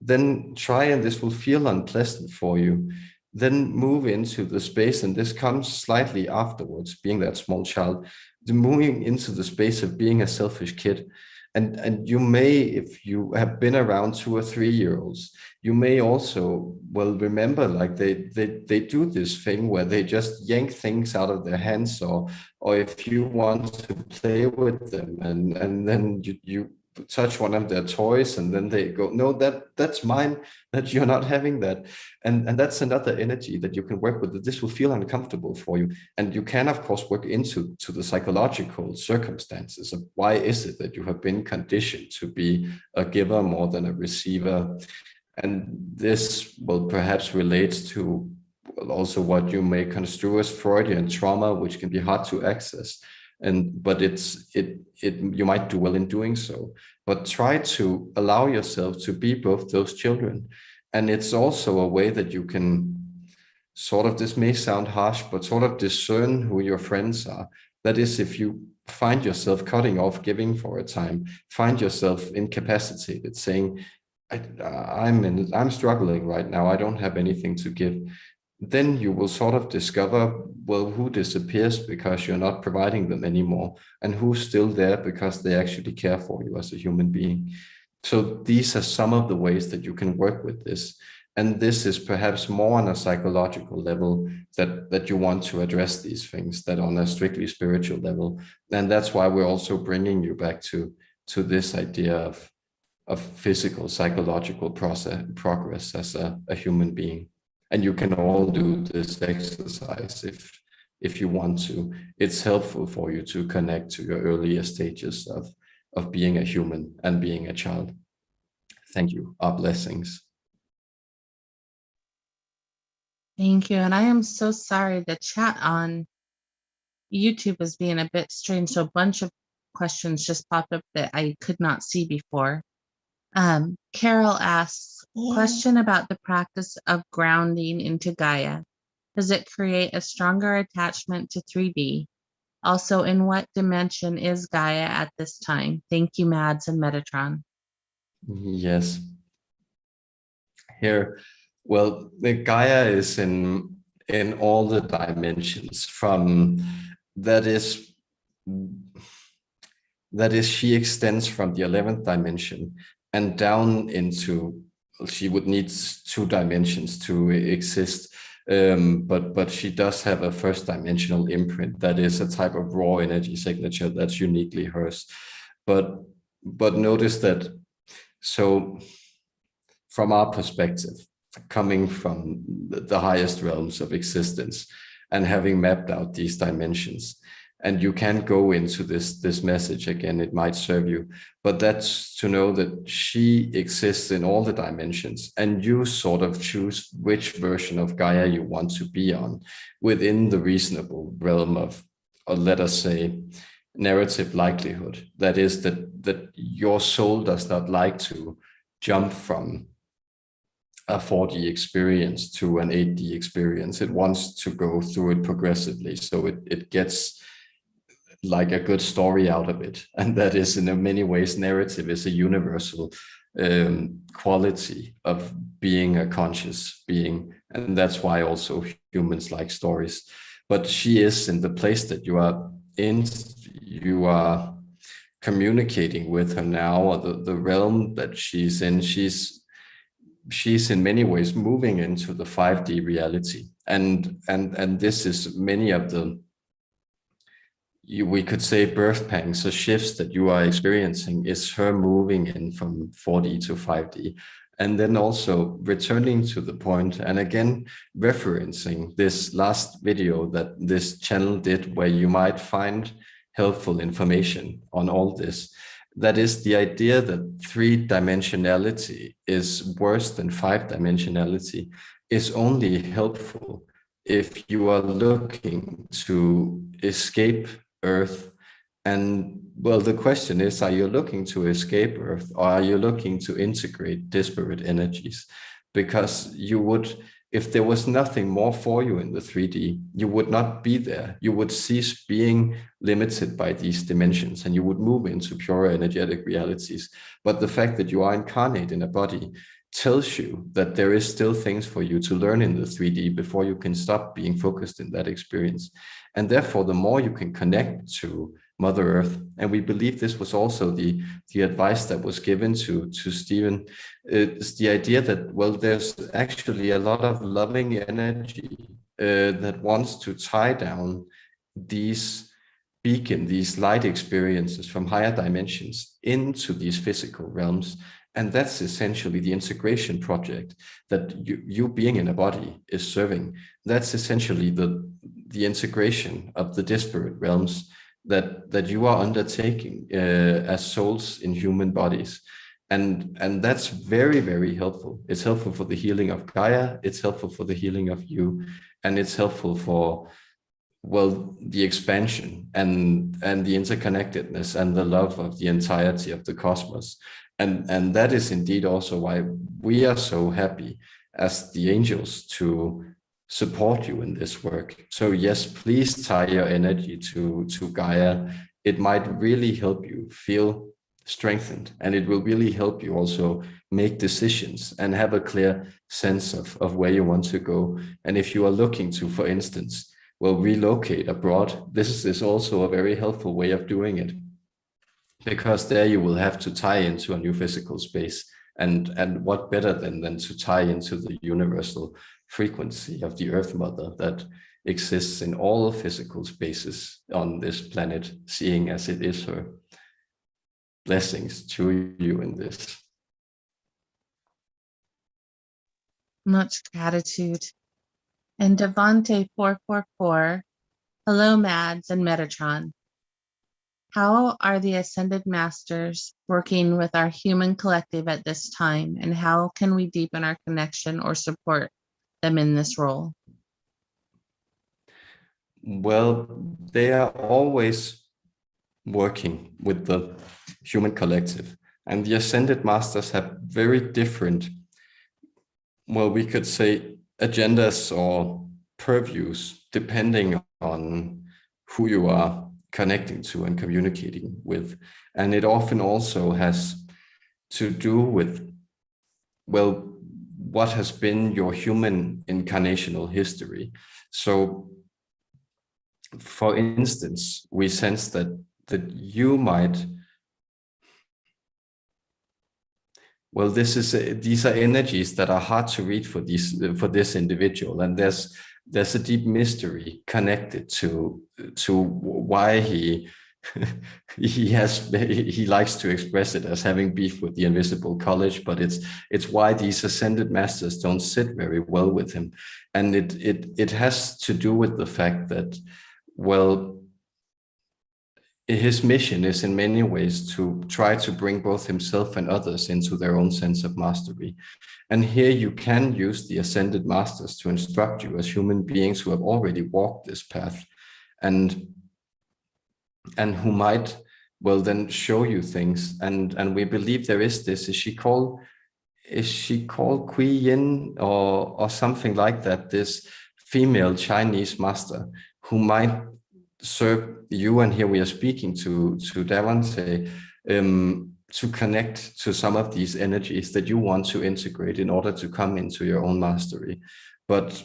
A: then try, and this will feel unpleasant for you, then move into the space, and this comes slightly afterwards, being that small child, moving into the space of being a selfish kid. And you may, if you have been around 2 or 3 year olds, you may also, well, remember, like they do this thing where they just yank things out of their hands, or if you want to play with them, and then you touch one of their toys, and then they go, no, that's mine, that you're not having that. And that's another energy that you can work with, that this will feel uncomfortable for you. And you can, of course, work into the psychological circumstances of why is it that you have been conditioned to be a giver more than a receiver. And this will perhaps relate to also what you may construe as Freudian trauma, which can be hard to access. But you might do well in doing so. But try to allow yourself to be both those children. And it's also a way that you can sort of, this may sound harsh, but sort of discern who your friends are. That is, if you find yourself cutting off giving for a time, find yourself incapacitated, saying, I'm struggling right now, I don't have anything to give, then you will sort of discover, well, who disappears because you're not providing them anymore, and who's still there because they actually care for you as a human being. So these are some of the ways that you can work with this. And this is perhaps more on a psychological level that you want to address these things, that on a strictly spiritual level. And that's why we're also bringing you back to this idea of physical, psychological progress as a human being. And you can all do this exercise if you want to. It's helpful for you to connect to your earlier stages of being a human and being a child. Thank you. Our blessings.
B: Thank you. And I am so sorry, the chat on YouTube is being a bit strange. So a bunch of questions just popped up that I could not see before. Carol asks, question about the practice of grounding into Gaia. Does it create a stronger attachment to 3D? Also, in what dimension is Gaia at this time? Thank you, Mads and Metatron.
A: Yes. Here, well, the Gaia is in all the dimensions. From that is she extends from the 11th dimension and down into, she would need 2 dimensions to exist. But she does have a first dimensional imprint that is a type of raw energy signature that's uniquely hers. But notice that, so from our perspective, coming from the highest realms of existence and having mapped out these dimensions, and you can go into this message again, it might serve you, but that's to know that she exists in all the dimensions, and you sort of choose which version of Gaia you want to be on within the reasonable realm of, or let us say, narrative likelihood. That is that your soul does not like to jump from a 4D experience to an 8D experience. It wants to go through it progressively, so it gets like a good story out of it. And that is, in many ways, narrative is a universal quality of being a conscious being, and that's why also humans like stories. But she is in the place that you are in, you are communicating with her now, or the realm that she's in. She's in many ways moving into the 5D reality, and this is many of the, we could say, birth pangs or shifts that you are experiencing is her moving in from 4D to 5D. And then also returning to the point, and again, referencing this last video that this channel did, where you might find helpful information on all this. That is the idea that 3-dimensionality is worse than 5-dimensionality is only helpful if you are looking to escape Earth, and well, the question is, are you looking to escape Earth, or are you looking to integrate disparate energies? Because you would, if there was nothing more for you in the 3D, you would not be there. You would cease being limited by these dimensions, and you would move into pure energetic realities. But the fact that you are incarnate in a body tells you that there is still things for you to learn in the 3D before you can stop being focused in that experience. And therefore, the more you can connect to Mother Earth, and we believe this was also the advice that was given to Stephen, is the idea that, well, there's actually a lot of loving energy that wants to tie down these these light experiences from higher dimensions into these physical realms. And that's essentially the integration project that you being in a body is serving. That's essentially the integration of the disparate realms that you are undertaking as souls in human bodies. And that's very, very helpful. It's helpful for the healing of Gaia, it's helpful for the healing of you, and it's helpful for, well, the expansion and the interconnectedness and the love of the entirety of the cosmos. And that is indeed also why we are so happy as the angels to support you in this work. So yes, please tie your energy to Gaia. It might really help you feel strengthened, and it will really help you also make decisions and have a clear sense of where you want to go. And if you are looking to, for instance, well, relocate abroad, this is also a very helpful way of doing it, because there you will have to tie into a new physical space. And what better than to tie into the universal frequency of the Earth Mother that exists in all physical spaces on this planet, seeing as it is her. Blessings to you in this.
B: Much gratitude. And Devante 444, hello Mads and Metatron. How are the Ascended Masters working with our human collective at this time, and how can we deepen our connection or support them in this role?
A: Well, they are always working with the human collective, and the Ascended Masters have very different, well, we could say agendas or purviews depending on who you are connecting to and communicating with. And it often also has to do with, well, what has been your human incarnational history. So for instance, we sense that you might, well, these are energies that are hard to read for this individual, and there's a deep mystery connected to why he likes to express it as having beef with the invisible college, but it's why these Ascended Masters don't sit very well with him. And it has to do with the fact that, well, his mission is in many ways to try to bring both himself and others into their own sense of mastery. And here you can use the Ascended Masters to instruct you as human beings who have already walked this path, and who might, well, then show you things. And we believe there is this, is she called Kui Yin or something like that, this female Chinese master who might serve you, and here we are speaking to Devante, to connect to some of these energies that you want to integrate in order to come into your own mastery. But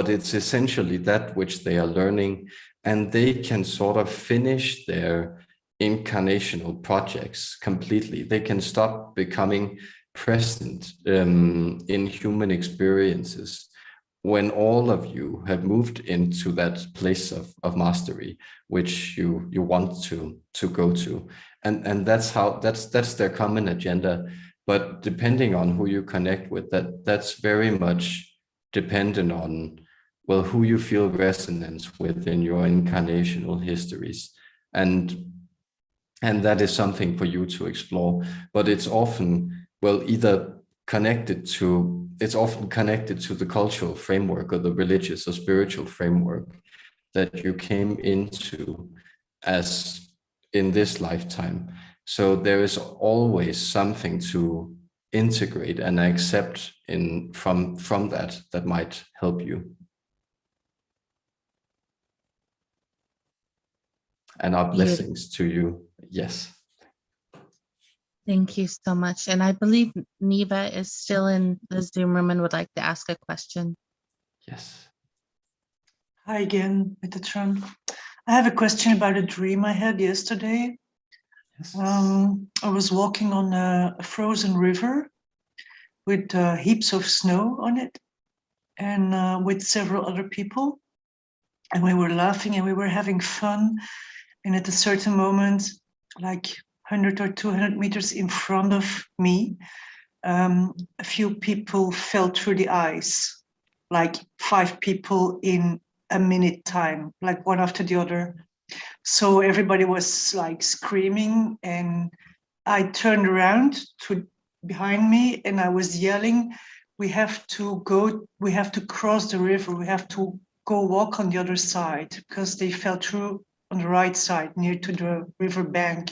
A: it's essentially that which they are learning, and they can sort of finish their incarnational projects completely. They can stop becoming present in human experiences when all of you have moved into that place of mastery, which you want to go to. And that's their common agenda. But depending on who you connect with, that's very much dependent on, well, who you feel resonance with in your incarnational histories. And that is something for you to explore. But it's often, well, either connected to it's often connected to the cultural framework or the religious or spiritual framework that you came into as in this lifetime. So there is always something to integrate and accept from that might help you. And our blessings to you. Yes.
B: Thank you so much. And I believe Neva is still in the Zoom room and would like to ask a question.
A: Yes.
D: Hi again, Metatron. I have a question about a dream I had yesterday.
A: Yes.
D: I was walking on a frozen river with heaps of snow on it, and with several other people. And we were laughing and we were having fun. And at a certain moment, like 100 or 200 meters in front of me, a few people fell through the ice, like 5 people in a minute time, like one after the other. So everybody was like screaming, and I turned around to behind me and I was yelling, we have to cross the river, we have to go walk on the other side, because they fell through on the right side near to the river bank.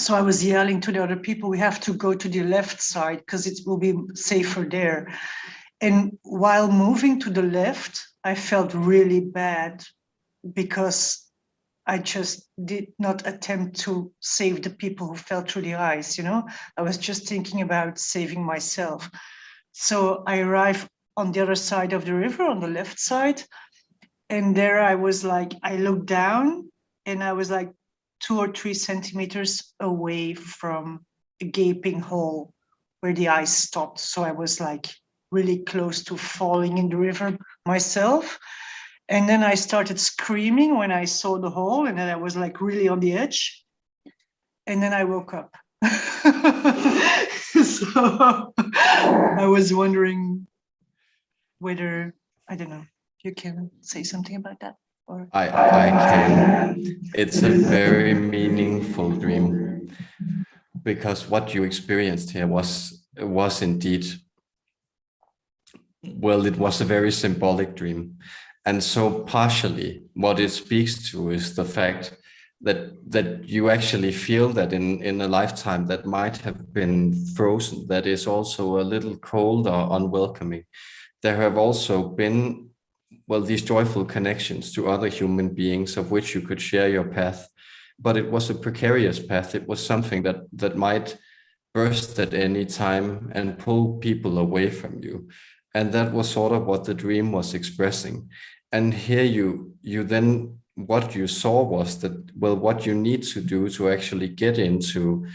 D: So I was yelling to the other people, we have to go to the left side because it will be safer there. And while moving to the left, I felt really bad because I just did not attempt to save the people who fell through the ice, you know? I was just thinking about saving myself. So I arrived on the other side of the river, on the left side. And there I was like, I looked down and I was like 2 or 3 centimeters away from a gaping hole where the ice stopped. So I was like really close to falling in the river myself. And then I started screaming when I saw the hole, and then I was like really on the edge. And then I woke up. So I was wondering whether, I don't know, you can say something about that? Or
A: I can. It's a very meaningful dream, because what you experienced here was indeed, well, it was a very symbolic dream. And so partially what it speaks to is the fact that you actually feel that in a lifetime that might have been frozen, that is also a little cold or unwelcoming. There have also been, well, these joyful connections to other human beings of which you could share your path, but it was a precarious path. It was something that might burst at any time and pull people away from you. And that was sort of what the dream was expressing. And here you then, what you saw was that, well, what you need to do to actually get into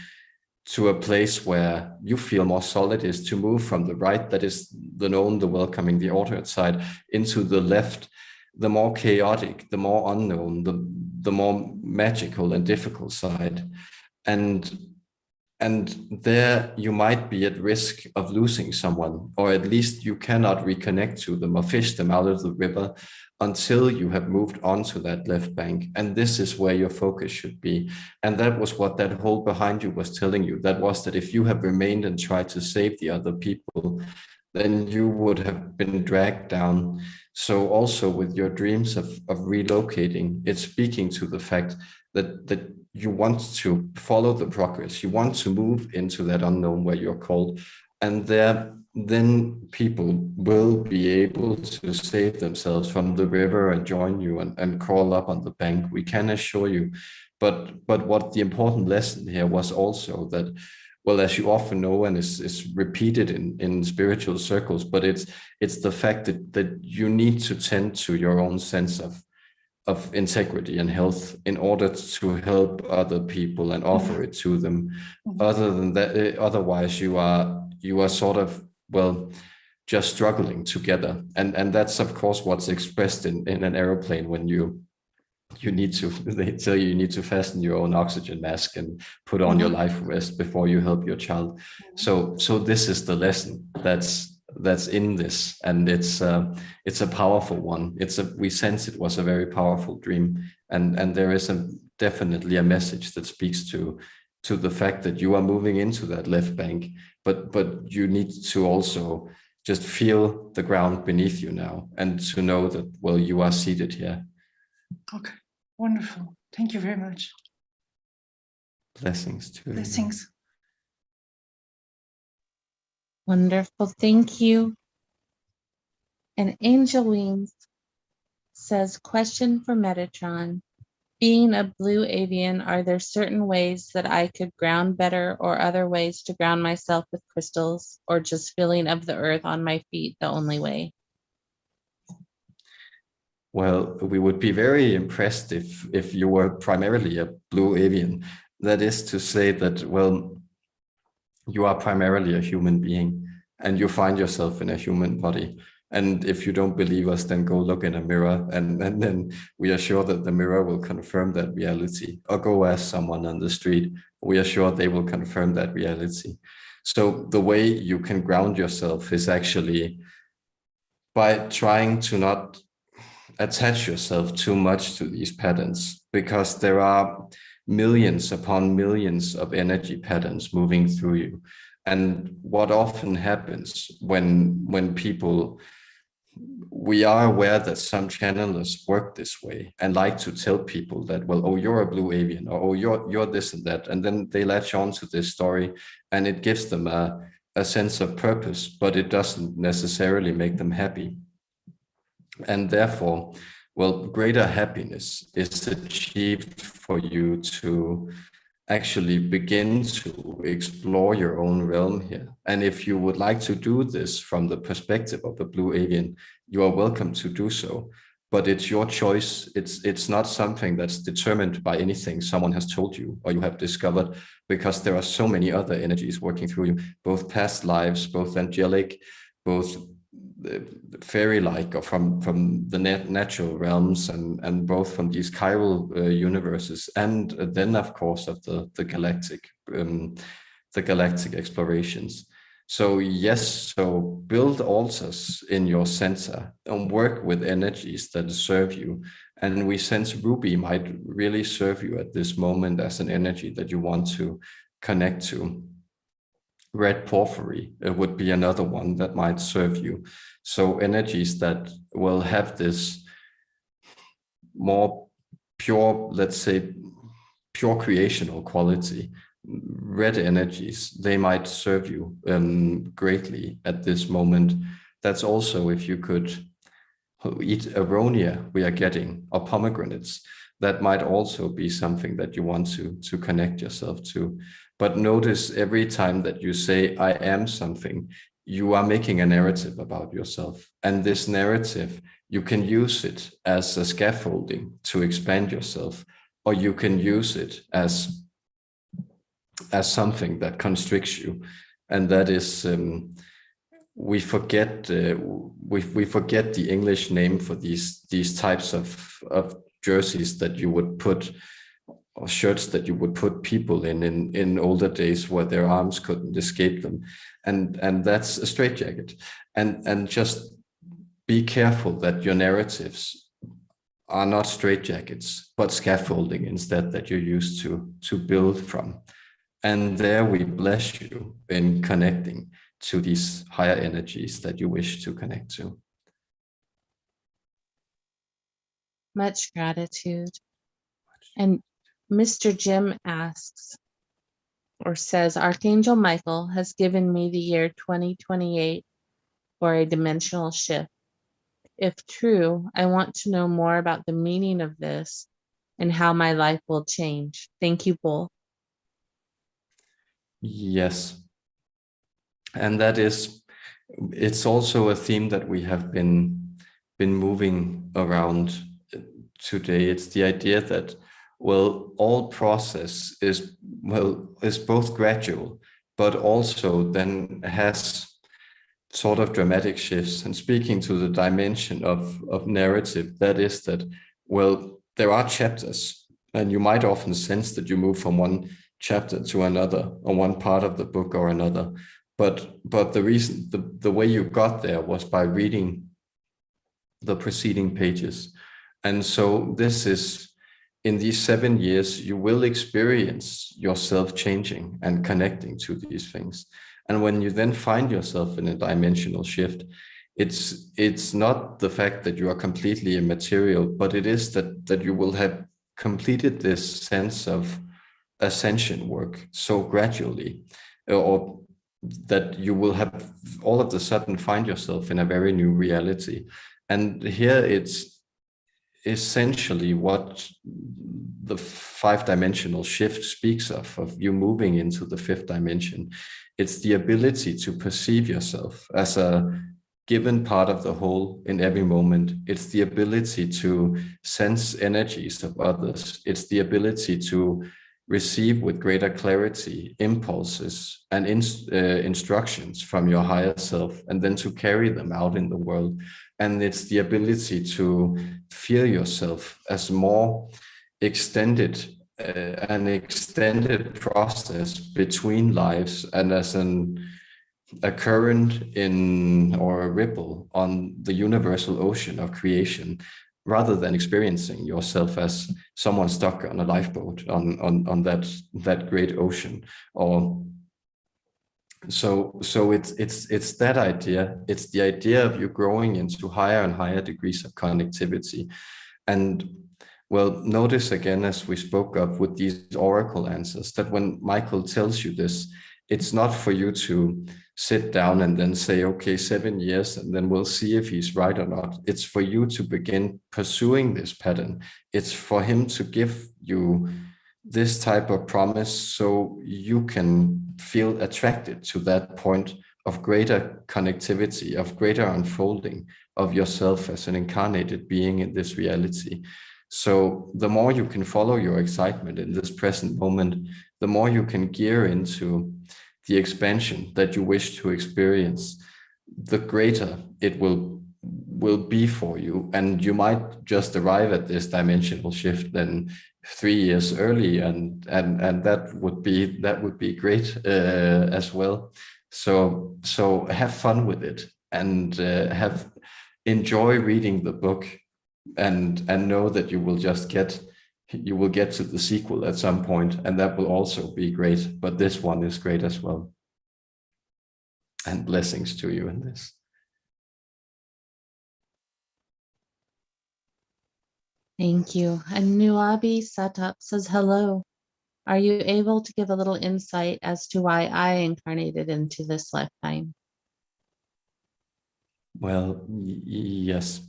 A: a place where you feel more solid is to move from the right, that is the known, the welcoming, the alternate side, into the left, the more chaotic, the more unknown, the more magical and difficult side. And there you might be at risk of losing someone, or at least you cannot reconnect to them or fish them out of the river until you have moved on to that left bank. And this is where your focus should be. And that was what that hole behind you was telling you. That was that if you have remained and tried to save the other people, then you would have been dragged down. So also with your dreams of relocating, it's speaking to the fact that you want to follow the progress. You want to move into that unknown where you're called. And then people will be able to save themselves from the river and join you and crawl up on the bank. We can assure you. But what the important lesson here was also that, well, as you often know, and is repeated in spiritual circles, but it's the fact that you need to tend to your own sense of integrity and health in order to help other people and offer it to them. Other than that, otherwise you are sort of, well, just struggling together. And that's of course what's expressed in an aeroplane when you need to, they tell you need to fasten your own oxygen mask and put on your life vest before you help your child. So this is the lesson that's in this, and it's a powerful one. We sense it was a very powerful dream, and there is definitely a message that speaks to the fact that you are moving into that left bank, but you need to also just feel the ground beneath you now, and to know that, well, you are seated here.
D: Okay, wonderful. Thank you very much.
A: Blessings to you.
D: Blessings.
B: Wonderful. Thank you. And Angel Wings says, question for Metatron. Being a blue avian, are there certain ways that I could ground better, or other ways to ground myself with crystals, or just feeling of the earth on my feet the only way?
A: Well, we would be very impressed if you were primarily a blue avian. That is to say that, well, you are primarily a human being and you find yourself in a human body. And if you don't believe us, then go look in a mirror, and then we are sure that the mirror will confirm that reality. Or go ask someone on the street. We are sure they will confirm that reality. So the way you can ground yourself is actually by trying to not attach yourself too much to these patterns, because there are millions upon millions of energy patterns moving through you. And what often happens when people, we are aware that some channelers work this way and like to tell people that, well, oh, you're a blue avian, or oh, you're this and that, and then they latch on to this story, and it gives them a sense of purpose, but it doesn't necessarily make them happy. And therefore, well, greater happiness is achieved for you to actually begin to explore your own realm here. And if you would like to do this from the perspective of the blue avian, you are welcome to do so. But it's your choice. It's not something that's determined by anything someone has told you or you have discovered, because there are so many other energies working through you, both past lives, both angelic, both fairy-like, or from the natural realms, and both from these chiral universes, and then of course of the galactic explorations. So yes, so build altars in your center and work with energies that serve you. And we sense Ruby might really serve you at this moment as an energy that you want to connect to. Red porphyry would be another one that might serve you. So energies that will have this more pure, let's say, pure creational quality. Red energies, they might serve you greatly at this moment. That's also, if you could eat aronia we are getting, or pomegranates, that might also be something that you want to connect yourself to. But notice every time that you say, I am something, you are making a narrative about yourself. And this narrative, you can use it as a scaffolding to expand yourself, or you can use it as something that constricts you. And that is, we forget the English name for these types of jerseys that you would put, or shirts that you would put people in older days, where their arms couldn't escape them, and that's a straitjacket. And just be careful that your narratives are not straitjackets, but scaffolding instead, that you're used to build from. And there we bless you in connecting to these higher energies that you wish to connect to.
B: Much gratitude. And Mr. Jim asks, or says, Archangel Michael has given me the year 2028 for a dimensional shift. If true, I want to know more about the meaning of this and how my life will change. Thank you both.
A: Yes. And that is, it's also a theme that we have been moving around today. It's the idea that, well, all process is both gradual, but also then has sort of dramatic shifts. And speaking to the dimension of narrative, that is that, well, there are chapters, and you might often sense that you move from one chapter to another, or one part of the book or another. But the reason, the way you got there was by reading the preceding pages. And so this is, in these 7 years, you will experience yourself changing and connecting to these things. And when you then find yourself in a dimensional shift, it's not the fact that you are completely immaterial, but it is that you will have completed this sense of ascension work so gradually, or that you will have all of a sudden find yourself in a very new reality. And here it's essentially what the 5-dimensional shift speaks of you moving into the 5th dimension. It's the ability to perceive yourself as a given part of the whole in every moment. It's the ability to sense energies of others. It's the ability to receive with greater clarity impulses and instructions from your higher self, and then to carry them out in the world. And it's the ability to feel yourself as more extended, an extended process between lives, and as a current in, or a ripple on the universal ocean of creation, rather than experiencing yourself as someone stuck on a lifeboat on that great ocean. Or so it's that idea. It's the idea of you growing into higher and higher degrees of connectivity. And well, notice again, as we spoke of with these oracle answers, that when Michael tells you this, it's not for you to sit down and then say, okay, 7 years, and then we'll see if he's right or not. It's for you to begin pursuing this pattern. It's for him to give you this type of promise so you can feel attracted to that point of greater connectivity, of greater unfolding of yourself as an incarnated being in this reality. So the more you can follow your excitement in this present moment, the more you can gear into the expansion that you wish to experience, the greater it will be for you. And you might just arrive at this dimensional shift then 3 years early, and that would be great as well. So have fun with it, and enjoy reading the book, and know that you will get to the sequel at some point, and that will also be great. But this one is great as well. And blessings to you in this.
B: Thank you. And Nuabi Satap says, hello. Are you able to give a little insight as to why I incarnated into this lifetime?
A: Well, yes.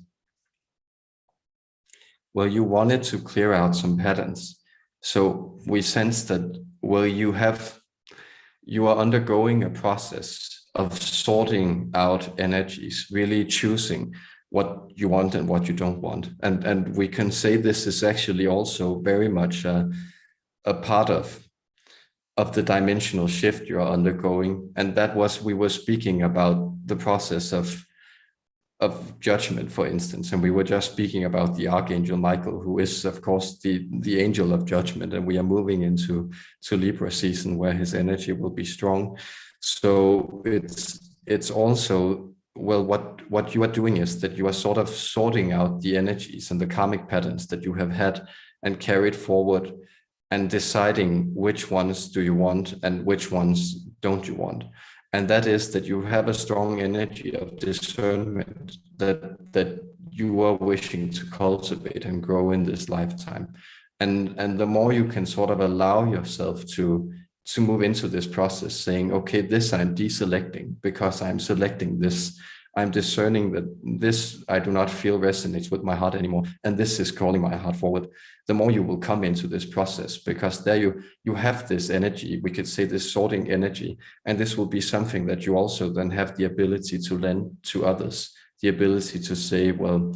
A: Well, you wanted to clear out some patterns. So we sense that, well, you are undergoing a process of sorting out energies, really choosing what you want and what you don't want. And we can say this is actually also very much a part of the dimensional shift you are undergoing. And that was, we were speaking about the process of judgment, for instance, and we were just speaking about the Archangel Michael, who is, of course, the angel of judgment, and we are moving into Libra season, where his energy will be strong. So it's also, well, what you are doing is that you are sort of sorting out the energies and the karmic patterns that you have had and carried forward, and deciding which ones do you want and which ones don't you want. And that is that you have a strong energy of discernment that you are wishing to cultivate and grow in this lifetime. And the more you can sort of allow yourself to move into this process, saying, okay, this I'm deselecting because I'm selecting this. I'm discerning that this I do not feel resonates with my heart anymore, and this is calling my heart forward. The more you will come into this process, because there you have this energy, we could say this sorting energy, and this will be something that you also then have the ability to lend to others, the ability to say, well,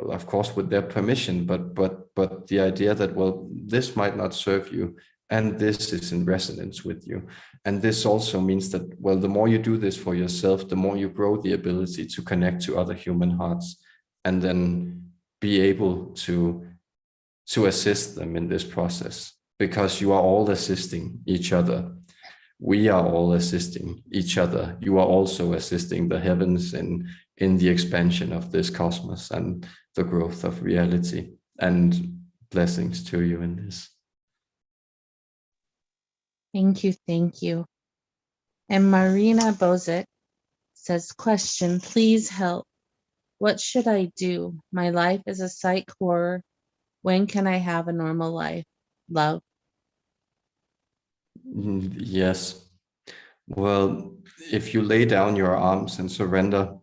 A: of course, with their permission, but the idea that, well, this might not serve you, and this is in resonance with you. And this also means that, well, the more you do this for yourself, the more you grow the ability to connect to other human hearts, and then be able to assist them in this process, because you are all assisting each other. We are all assisting each other. You are also assisting the heavens in the expansion of this cosmos and the growth of reality. And blessings to you in this.
B: Thank you. Thank you. And Marina Bozek says, question, please help. What should I do? My life is a psych horror. When can I have a normal life? Love.
A: Yes. Well, if you lay down your arms and surrender,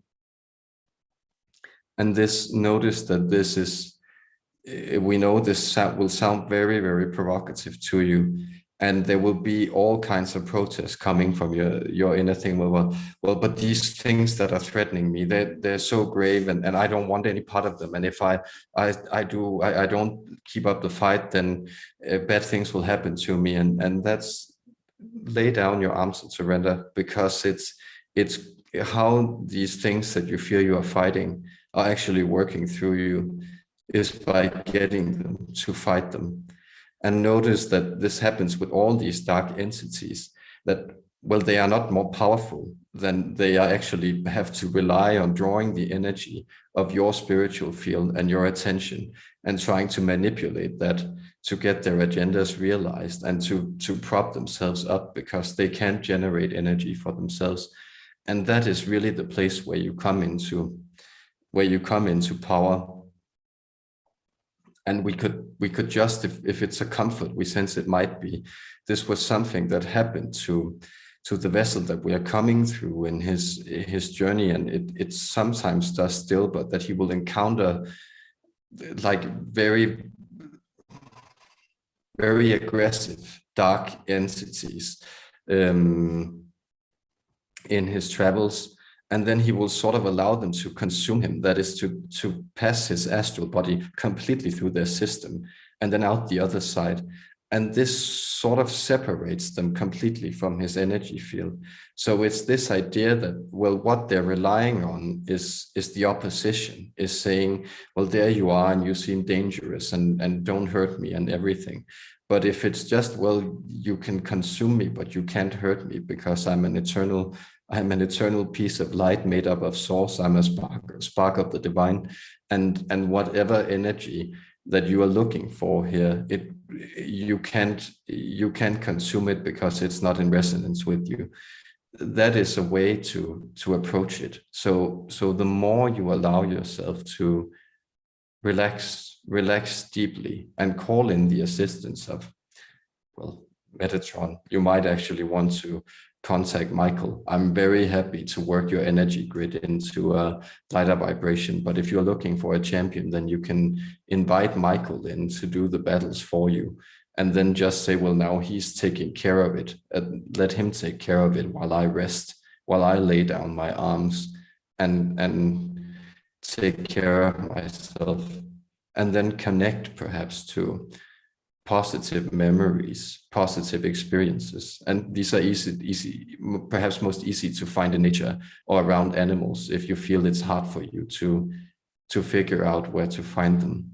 A: and notice that this is, we know this will sound very, very provocative to you, and there will be all kinds of protests coming from your inner thing. Well, but these things that are threatening me, they're so grave, and I don't want any part of them. And if I don't keep up the fight, then bad things will happen to me. And that's, lay down your arms and surrender, because it's how these things that you feel you are fighting are actually working through you is by getting them to fight them. And notice that this happens with all these dark entities, that, well, they are not more powerful than they are actually have to rely on drawing the energy of your spiritual field and your attention and trying to manipulate that to get their agendas realized and to prop themselves up, because they can't generate energy for themselves. And that is really the place where you come into power. And we could just, if it's a comfort, we sense it might be, this was something that happened to the vessel that we are coming through in his journey, and it sometimes does still, but that he will encounter like very, very aggressive dark entities in his travels. And then he will sort of allow them to consume him. That is to pass his astral body completely through their system and then out the other side. And this sort of separates them completely from his energy field. So it's this idea that, well, what they're relying on is the opposition, is saying, well, there you are and you seem dangerous and don't hurt me and everything. But if it's just, well, you can consume me, but you can't hurt me because I'm an eternal piece of light made up of source. I'm a spark of the divine, and whatever energy that you are looking for here, you can't consume it because it's not in resonance with you. That is a way to approach it. So the more you allow yourself to relax deeply and call in the assistance of, well, Metatron, you might actually want to contact Michael. I'm very happy to work your energy grid into a lighter vibration. But if you're looking for a champion, then you can invite Michael in to do the battles for you. And then just say, well, now he's taking care of it. Let him take care of it while I rest, while I lay down my arms and take care of myself. And then connect perhaps to positive memories, positive experiences. And these are easy, perhaps most easy to find in nature or around animals if you feel it's hard for you to figure out where to find them.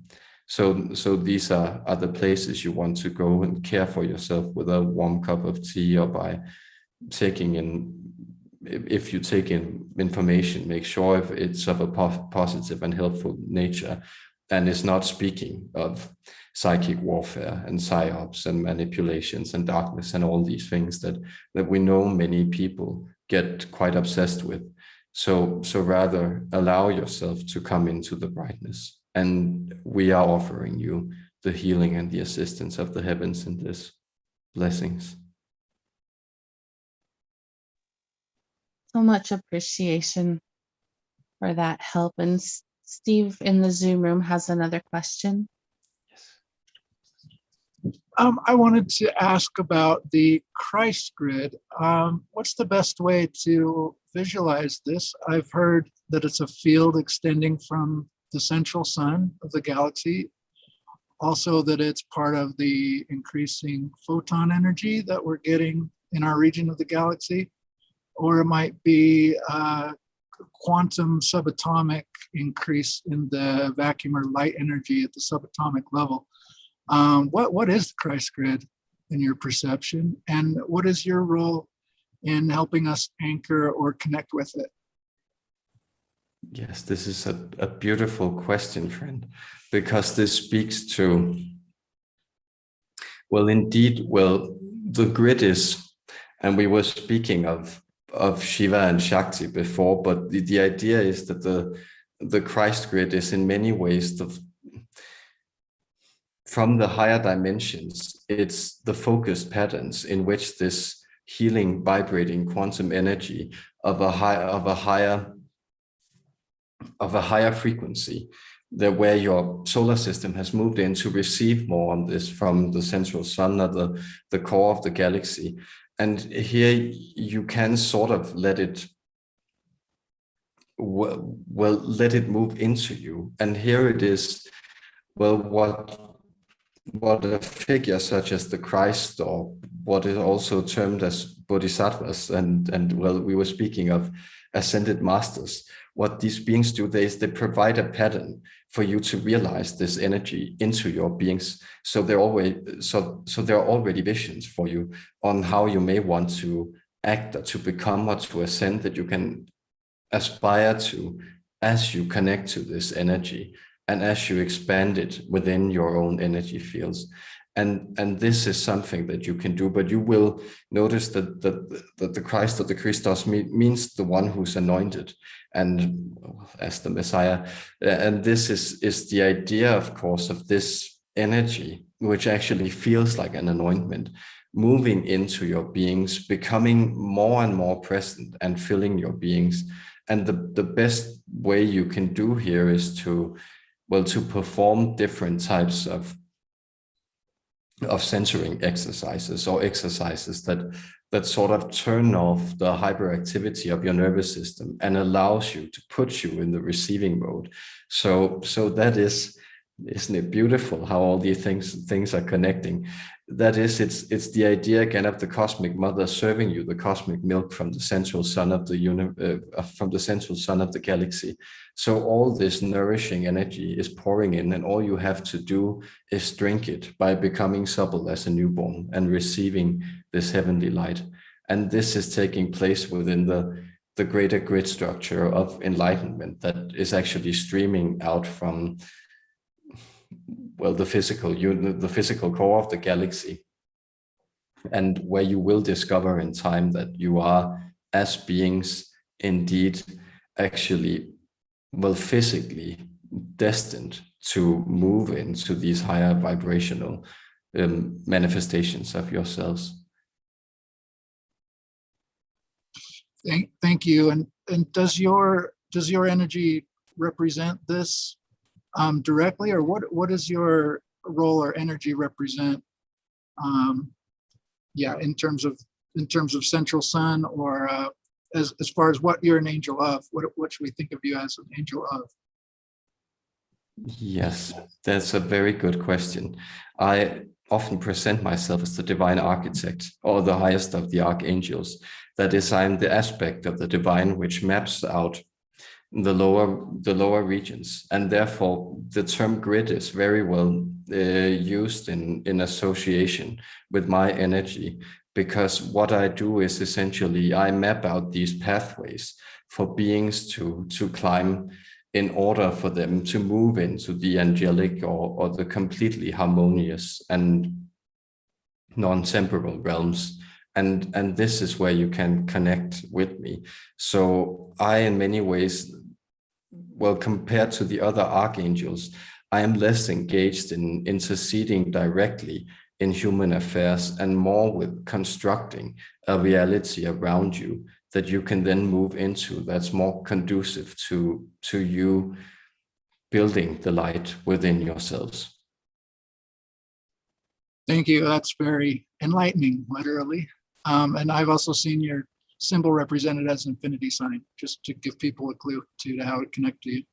A: So these are the places you want to go and care for yourself with a warm cup of tea, or by taking in, if you take in information, make sure if it's of a positive and helpful nature and is not speaking of psychic warfare and psyops and manipulations and darkness and all these things that we know many people get quite obsessed with. So rather allow yourself to come into the brightness. And we are offering you the healing and the assistance of the heavens in this. Blessings.
B: So much appreciation for that help. And Steve in the Zoom room has another question.
C: I wanted to ask about the Christ grid. What's the best way to visualize this? I've heard that it's a field extending from the central sun of the galaxy. Also that it's part of the increasing photon energy that we're getting in our region of the galaxy. Or it might be quantum subatomic increase in the vacuum or light energy at the subatomic level. What is the Christ grid in your perception? And what is your role in helping us anchor or connect with it?
A: Yes, this is a beautiful question, friend, because this speaks to, well, indeed, well, the grid is, And we were speaking of Shiva and Shakti before, but the idea is that the Christ grid is in many ways from the higher dimensions, it's the focused patterns in which this healing, vibrating quantum energy of a higher frequency, that where your solar system has moved in to receive more on this from the central sun, or the core of the galaxy. And here you can sort of let it let it move into you. And here it is, well, what a figure such as the Christ, or what is also termed as bodhisattvas, and well, we were speaking of ascended masters. What these beings do, they provide a pattern for you to realize this energy into your beings. So there are already visions for you on how you may want to act, or to become, or to ascend, that you can aspire to as you connect to this energy and as you expand it within your own energy fields. And this is something that you can do, but you will notice that the Christ, or the Christos, means the one who's anointed, and as the Messiah. And this is the idea, of course, of this energy, which actually feels like an anointment, moving into your beings, becoming more and more present and filling your beings. And the best way you can do here is to perform different types of censoring exercises, or exercises that sort of turn off the hyperactivity of your nervous system and allows you to put you in the receiving mode. So that isn't it beautiful how all these things are connecting? That is, it's the idea again of the cosmic mother serving you the cosmic milk from the central sun of the galaxy. So all this nourishing energy is pouring in, and all you have to do is drink it by becoming supple as a newborn and receiving this heavenly light. And this is taking place within the greater grid structure of enlightenment that is actually streaming out from, well, the physical core of the galaxy, and where you will discover in time that you are, as beings, indeed actually, well, physically destined to move into these higher vibrational manifestations of yourselves.
C: Thank you. And does your energy represent this directly, or what does your role or energy represent? In terms of central sun, or as far as what you're an angel of, what should we think of you as an angel of?
A: Yes, that's a very good question. I often present myself as the divine architect, or the highest of the archangels. That is, I'm the aspect of the divine which maps out the lower regions, and therefore the term grid is very well used in association with my energy, because what I do is essentially I map out these pathways for beings to climb, in order for them to move into the angelic or the completely harmonious and non-temporal realms. And this is where you can connect with me. So I, in many ways, well, compared to the other archangels, I am less engaged in interceding directly in human affairs, and more with constructing a reality around you that you can then move into, that's more conducive to you building the light within yourselves.
C: Thank you. That's very enlightening, literally. And I've also seen your symbol represented as an infinity sign, just to give people a clue to how it connects to you.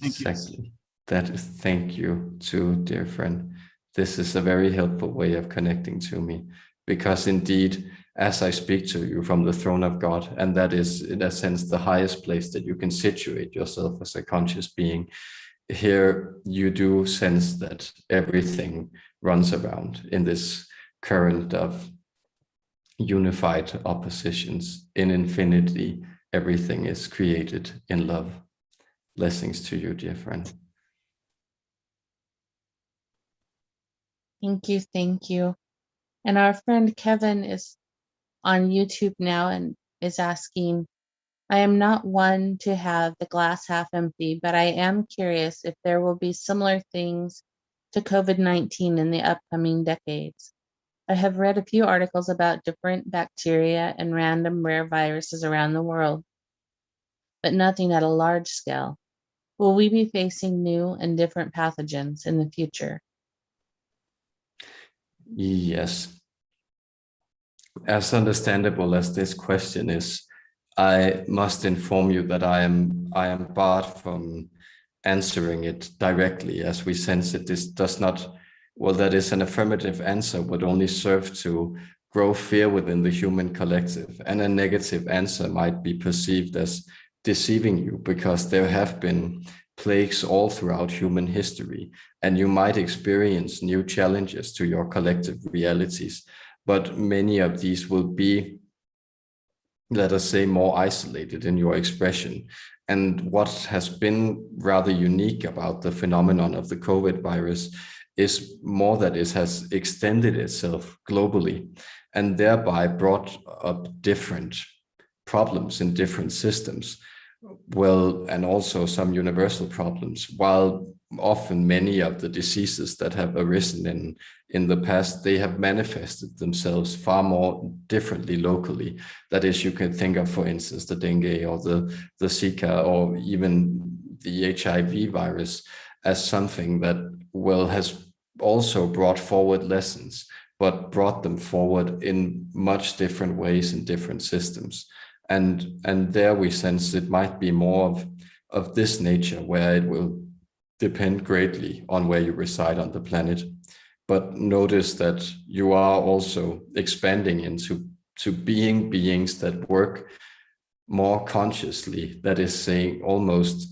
C: Thank you.
A: Exactly. That is, thank you too, dear friend. This is a very helpful way of connecting to me, because indeed, as I speak to you from the throne of God, and that is in a sense the highest place that you can situate yourself as a conscious being, here you do sense that everything runs around in this current of unified oppositions. In infinity, everything is created in love. Blessings to you, dear friend.
B: Thank you. And our friend Kevin is on YouTube now and is asking, I am not one to have the glass half empty, but I am curious if there will be similar things to COVID-19 in the upcoming decades. I have read a few articles about different bacteria and random rare viruses around the world, but nothing at a large scale. Will we be facing new and different pathogens in the future?
A: Yes. As understandable as this question is, I must inform you that I am barred from answering it directly, as we sense it. This does not, well, that is an affirmative answer would only serve to grow fear within the human collective, and a negative answer might be perceived as deceiving you, because there have been plagues all throughout human history, and you might experience new challenges to your collective realities, but many of these will be, let us say, more isolated in your expression. And what has been rather unique about the phenomenon of the COVID virus is more that it has extended itself globally and thereby brought up different problems in different systems. Well, and also some universal problems, while often many of the diseases that have arisen in the past, they have manifested themselves far more differently locally. That is, you can think of, for instance, the dengue or the Zika or even the HIV virus as something that, well, has also brought forward lessons, but brought them forward in much different ways in different systems. And there we sense it might be more of this nature, where it will depend greatly on where you reside on the planet. But notice that you are also expanding into being beings that work more consciously, that is saying almost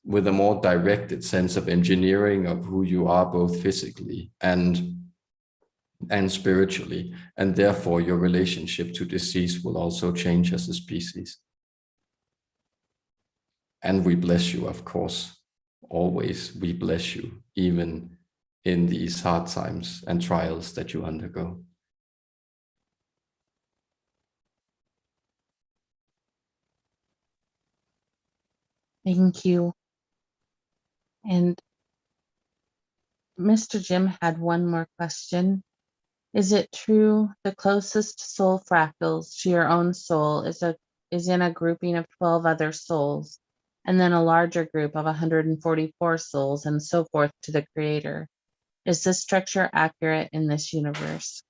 A: with a more directed sense of engineering of who you are, both physically and spiritually, and therefore your relationship to disease will also change as a species. And we bless you, of course, always we bless you, even in these hard times and trials that you undergo.
B: Thank you. And Mr. Jim had one more question. Is it true the closest soul fractals to your own soul is in a grouping of 12 other souls, and then a larger group of 144 souls, and so forth to the creator? Is this structure accurate in this universe?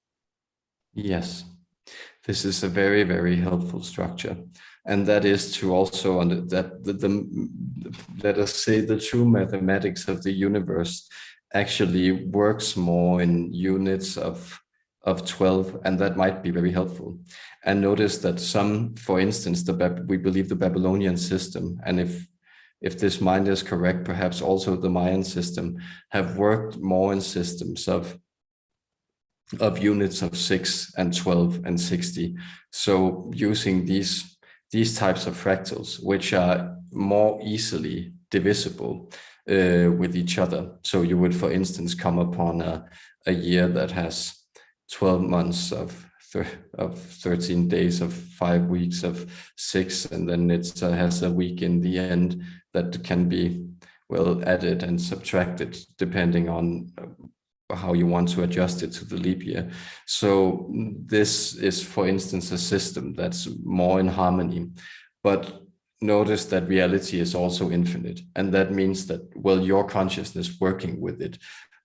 A: Yes, this is a very, very helpful structure. And that is to also, let us say, the true mathematics of the universe actually works more in units of 12, and that might be very helpful. And notice that some, for instance, we believe the Babylonian system, and if this mind is correct, perhaps also the Mayan system, have worked more in systems of units of 6 and 12 and 60. So using these types of fractals, which are more easily divisible with each other. So you would, for instance, come upon a year that has 12 months of 13 days, of 5 weeks, of 6, and then it has a week in the end that can be, well, added and subtracted depending on how you want to adjust it to the leap year. So this is, for instance, a system that's more in harmony. But notice that reality is also infinite, and that means that, well, your consciousness working with it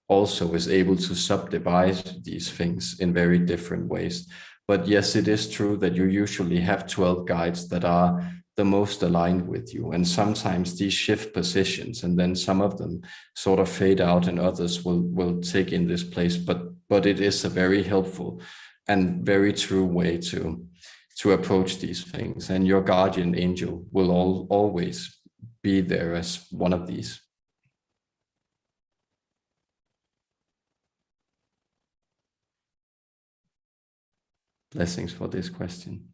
A: also is able to subdivide these things in very different ways. But yes, it is true that you usually have 12 guides that are the most aligned with you, and sometimes these shift positions, and then some of them sort of fade out and others will take in this place. But it is a very helpful and very true way to approach these things, and your guardian angel will always be there as one of these. Blessings for this question.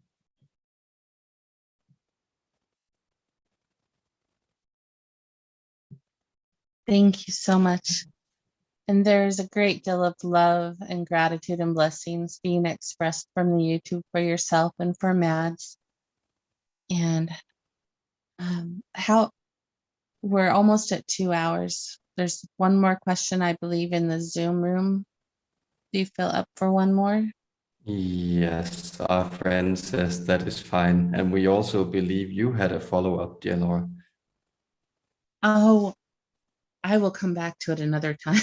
B: Thank you so much. And there's a great deal of love and gratitude and blessings being expressed from the YouTube for yourself and for Mads. And how we're almost at 2 hours. There's one more question, I believe, in the Zoom room. Do you feel up for one more?
A: Yes, our friend says that is fine. And we also believe you had a follow-up, dear Laura.
B: Oh, I will come back to it another time.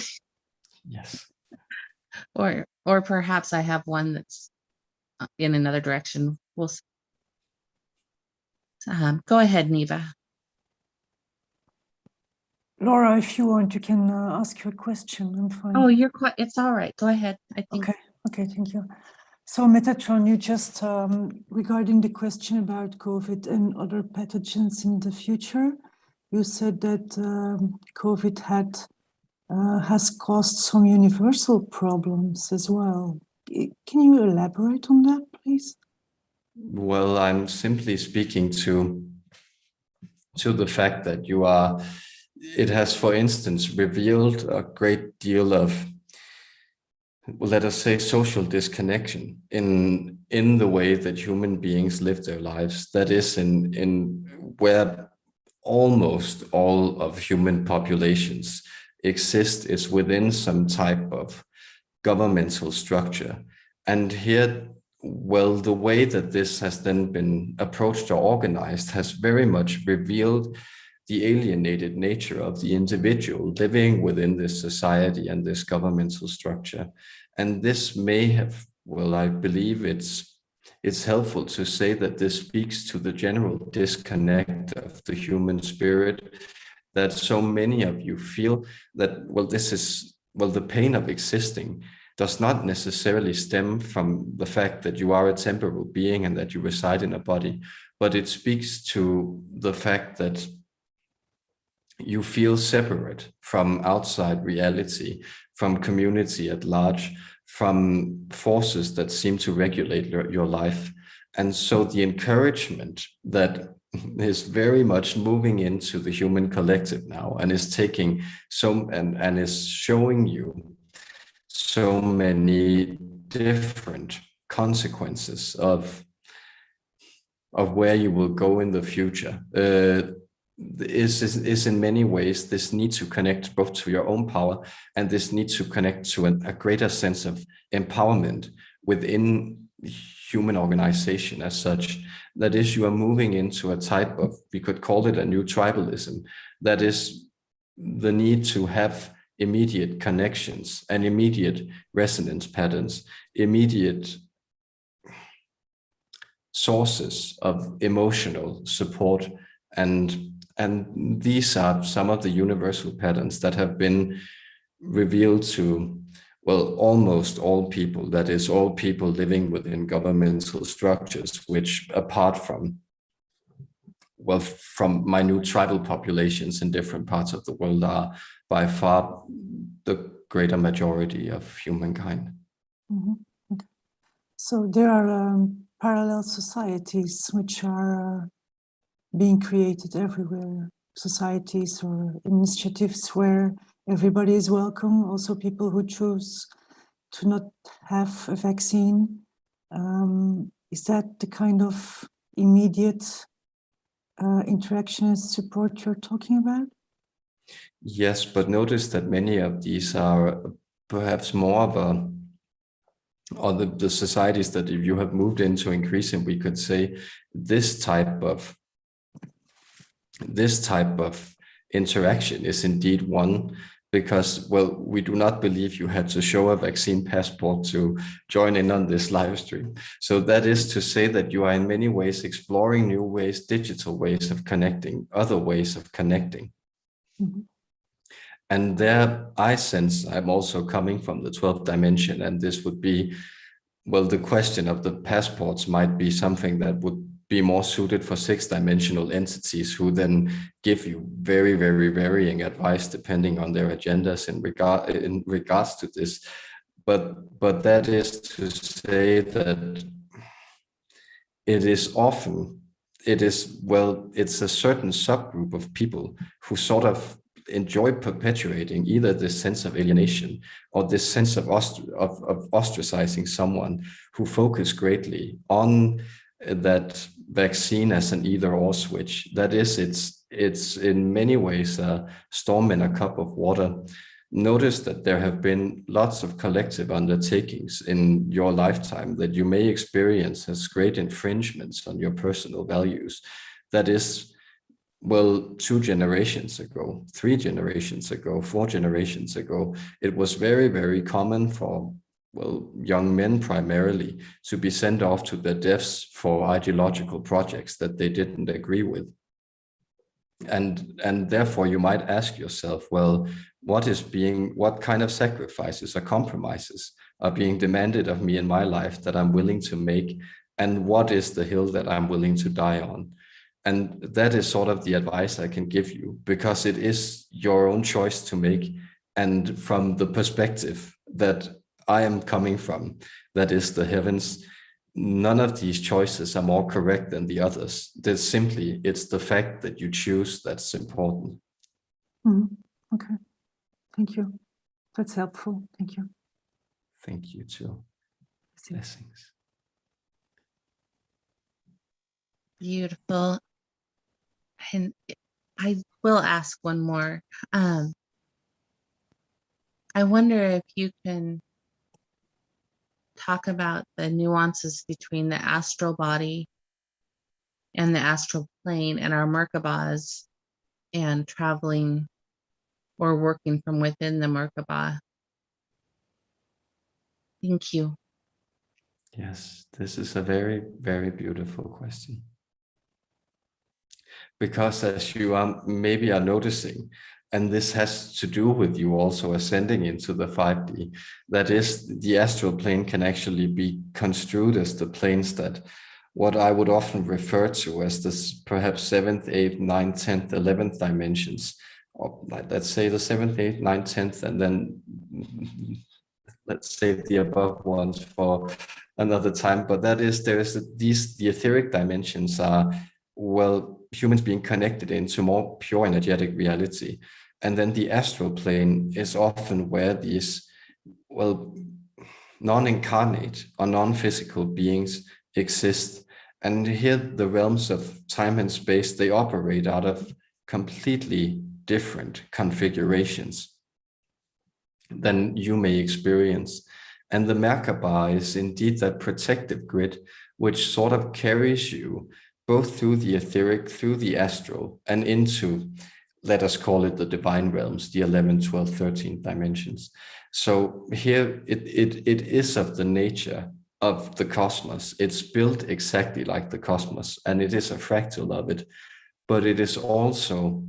A: Yes.
B: Or perhaps I have one that's in another direction. We'll go ahead, Neva.
G: Laura, if you want, you can ask your question. I'm fine.
B: Oh, you're quite, it's all right. Go ahead. I think.
G: Okay, thank you. So Metatron, you just, regarding the question about COVID and other pathogens in the future, you said that COVID has caused some universal problems as well. Can you elaborate on that, please?
A: Well, I'm simply speaking to the fact that it has, for instance, revealed a great deal of, let us say, social disconnection in the way that human beings live their lives. That is in where almost all of human populations exist is within some type of governmental structure. And here, well, the way that this has then been approached or organized has very much revealed the alienated nature of the individual living within this society and this governmental structure. And this may have, well, I believe it's helpful to say that this speaks to the general disconnect of the human spirit, that so many of you feel that, well, the pain of existing does not necessarily stem from the fact that you are a temporal being and that you reside in a body, but it speaks to the fact that you feel separate from outside reality, from community at large, from forces that seem to regulate your life. And so the encouragement that is very much moving into the human collective now and is taking and is showing you so many different consequences of where you will go in the future, is in many ways this need to connect both to your own power and this need to connect to a greater sense of empowerment within human organization as such. That is, you are moving into a type of, we could call it a new tribalism, that is the need to have immediate connections and immediate resonance patterns, immediate sources of emotional support. And these are some of the universal patterns that have been revealed to, well, almost all people, that is, all people living within governmental structures, which apart from, well, from minute tribal populations in different parts of the world are by far the greater majority of humankind.
G: Mm-hmm. Okay. So there are parallel societies which are being created everywhere, societies or initiatives where everybody is welcome, also people who choose to not have a vaccine. Is that the kind of immediate interaction and support you're talking about?
A: Yes, but notice that many of these are perhaps more of or the societies that you have moved into increasing, we could say this type of interaction is indeed one, because, well, we do not believe you had to show a vaccine passport to join in on this live stream. So that is to say that you are in many ways exploring new ways, digital ways of connecting, other ways of connecting.
G: Mm-hmm.
A: And there I sense I'm also coming from the 12th dimension, and this would be, well, the question of the passports might be something that would be more suited for 6th-dimensional entities who then give you very, very varying advice depending on their agendas in regards to this. But that is to say that it's a certain subgroup of people who sort of enjoy perpetuating either this sense of alienation or this sense of ostracizing someone who focus greatly on that vaccine as an either-or switch. That is, it's in many ways a storm in a cup of water. Notice that there have been lots of collective undertakings in your lifetime that you may experience as great infringements on your personal values. That is, well, 2 generations ago, 3 generations ago, 4 generations ago, it was very, very common for, well, young men primarily to be sent off to their deaths for ideological projects that they didn't agree with. And therefore you might ask yourself, well, what kind of sacrifices or compromises are being demanded of me in my life that I'm willing to make, and what is the hill that I'm willing to die on? And that is sort of the advice I can give you, because it is your own choice to make. And from the perspective that I am coming from, that is the heavens, none of these choices are more correct than the others. It's the fact that you choose that's important.
G: Okay, thank you. That's helpful. Thank you.
A: Thank you too. Blessings.
B: Beautiful. And I will ask one more. I wonder if you can talk about the nuances between the astral body and the astral plane and our Merkabahs and traveling or working from within the Merkabah. Thank you.
A: Yes, this is a very, very beautiful question. Because as you maybe are noticing, and this has to do with you also ascending into the 5D, that is, the astral plane can actually be construed as the planes that what I would often refer to as this perhaps 7th, 8th, 9th, 10th, 11th dimensions, or let's say the 7th, 8th, 9th, 10th, and then let's say the above ones for another time. But that is, the etheric dimensions are, well, humans being connected into more pure energetic reality. And then the astral plane is often where these, well, non-incarnate or non-physical beings exist. And here the realms of time and space, they operate out of completely different configurations than you may experience. And the Merkabah is indeed that protective grid, which sort of carries you both through the etheric, through the astral, and into, let us call it the divine realms, the 11, 12, 13 dimensions. So here it is of the nature of the cosmos. It's built exactly like the cosmos, and it is a fractal of it, but it is also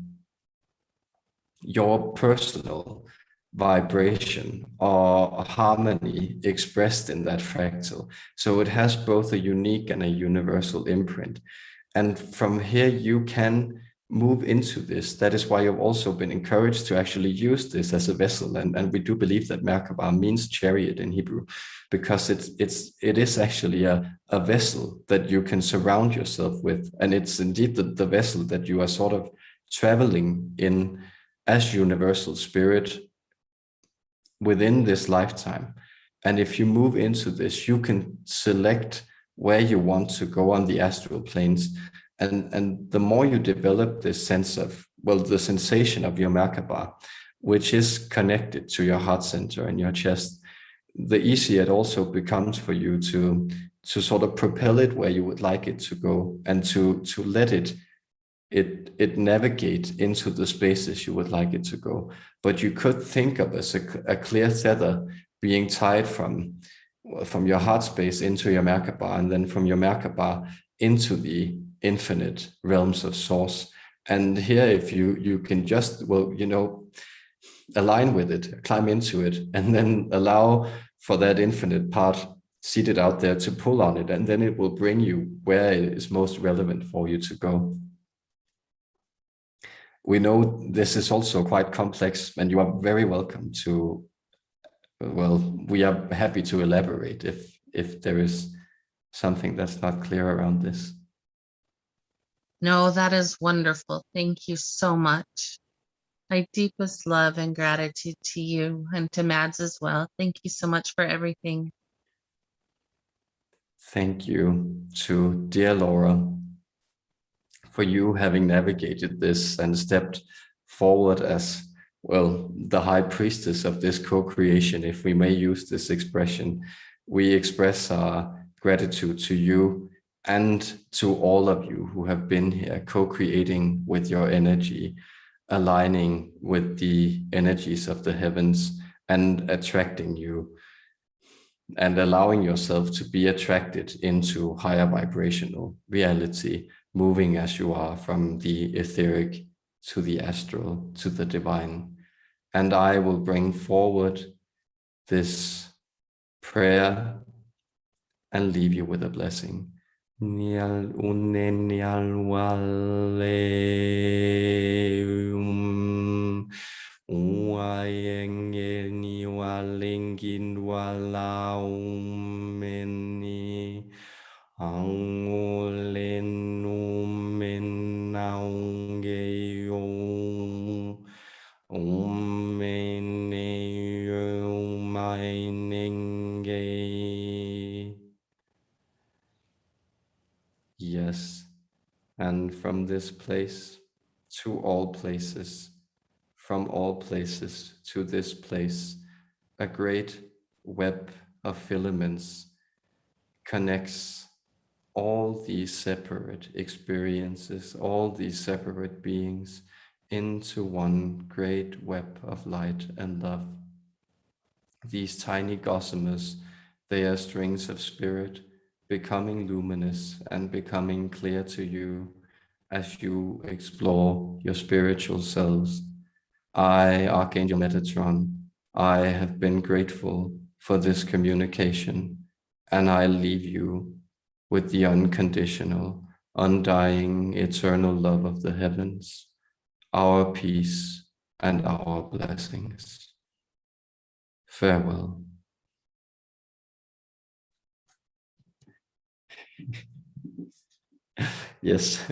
A: your personal vibration or harmony expressed in that fractal. So it has both a unique and a universal imprint. And from here you can move into this. That is why you've also been encouraged to actually use this as a vessel. And we do believe that Merkabah means chariot in Hebrew, because it is actually a vessel that you can surround yourself with. And it's indeed the vessel that you are sort of traveling in as universal spirit within this lifetime. And if you move into this, you can select where you want to go on the astral planes. And the more you develop this sense of, well, the sensation of your Merkabah, which is connected to your heart center and your chest, the easier it also becomes for you to sort of propel it where you would like it to go, and to let it navigate into the spaces you would like it to go. But you could think of as a clear tether being tied from your heart space into your Merkabah, and then from your Merkabah into the infinite realms of source. And here, if you can just, well, align with it, climb into it, and then allow for that infinite part seated out there to pull on it, and then it will bring you where it is most relevant for you to go. We know this is also quite complex, and you are very welcome to, well, we are happy to elaborate if there is something that's not clear around this.
B: No, that is wonderful. Thank you so much. My deepest love and gratitude to you and to Mads as well. Thank you so much for everything.
A: Thank you to dear Laura for you having navigated this and stepped forward as, well, the high priestess of this co-creation, if we may use this expression. We express our gratitude to you and to all of you who have been here co-creating with your energy, aligning with the energies of the heavens and attracting you and allowing yourself to be attracted into higher vibrational reality, moving as you are from the etheric to the astral to the divine. And I will bring forward this prayer and leave you with a blessing. Nial unenial waleum Wayengeni walingin walaumeni angolenumenaungeyo umeneyo mainenge. Yes, and from this place to all places, from all places to this place, a great web of filaments connects all these separate experiences, all these separate beings into one great web of light and love. These tiny gossamers, they are strings of spirit, becoming luminous and becoming clear to you as you explore your spiritual selves. I, Archangel Metatron, I have been grateful for this communication, and I leave you with the unconditional, undying, eternal love of the heavens, our peace and our blessings. Farewell. Yes,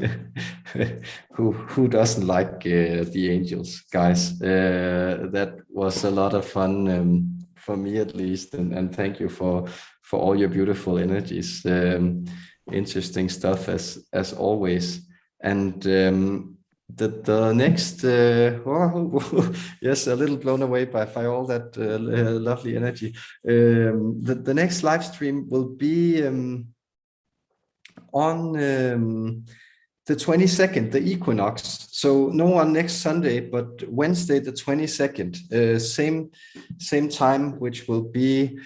A: who doesn't like the angels, guys? That was a lot of fun for me, at least, and thank you for all your beautiful energies. Interesting stuff as always. And the next, yes, a little blown away by all that lovely energy. The next live stream will be on the 22nd, the equinox. So no on next Sunday, but Wednesday the 22nd, same time, which will be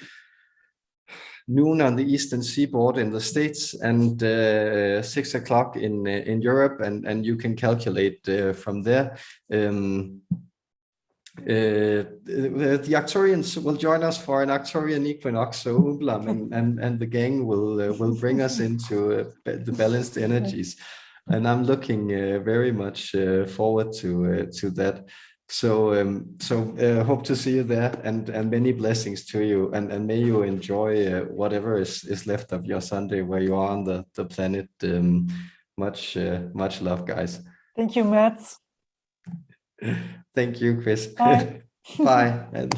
A: noon on the eastern seaboard in the States and 6 o'clock in Europe, and you can calculate from there. The Arcturians will join us for an Arcturian equinox, so Umblam and the gang will bring us into the balanced energies, and I'm looking very much forward to that. So hope to see you there, and many blessings to you, and may you enjoy whatever is left of your Sunday where you are on the planet. Much love, guys.
G: Thank you, Matt.
A: Thank you, Chris.
G: Bye.
A: Bye. And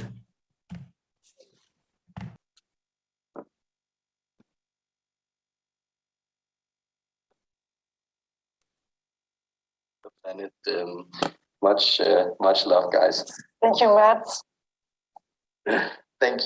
A: the planet. Much love, guys.
G: Thank you, Matt.
A: Thank you.